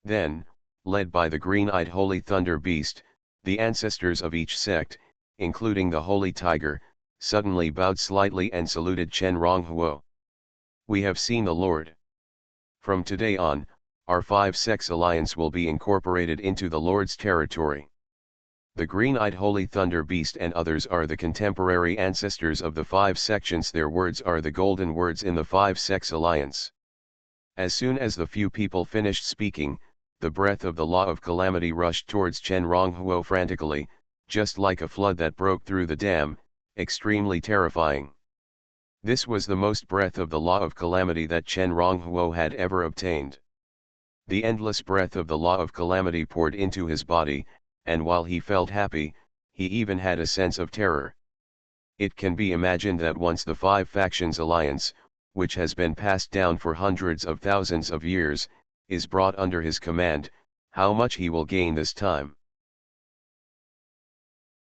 Then, led by the green-eyed holy thunder beast, the ancestors of each sect, including the holy tiger, suddenly bowed slightly and saluted Chen Ronghuo. "We have seen the Lord. From today on, our 5 Sects Alliance will be incorporated into the Lord's territory." The green-eyed holy thunder beast and others are the contemporary ancestors of the 5 sections. Their words are the golden words in the 5 Sects Alliance. As soon as the few people finished speaking, the breath of the law of calamity rushed towards Chen Ronghuo frantically, just like a flood that broke through the dam, extremely terrifying. This was the most breath of the law of calamity that Chen Ronghuo had ever obtained. The endless breath of the law of calamity poured into his body, and while he felt happy, he even had a sense of terror. It can be imagined that once the 5 Factions Alliance, which has been passed down for hundreds of thousands of years, is brought under his command, how much he will gain this time.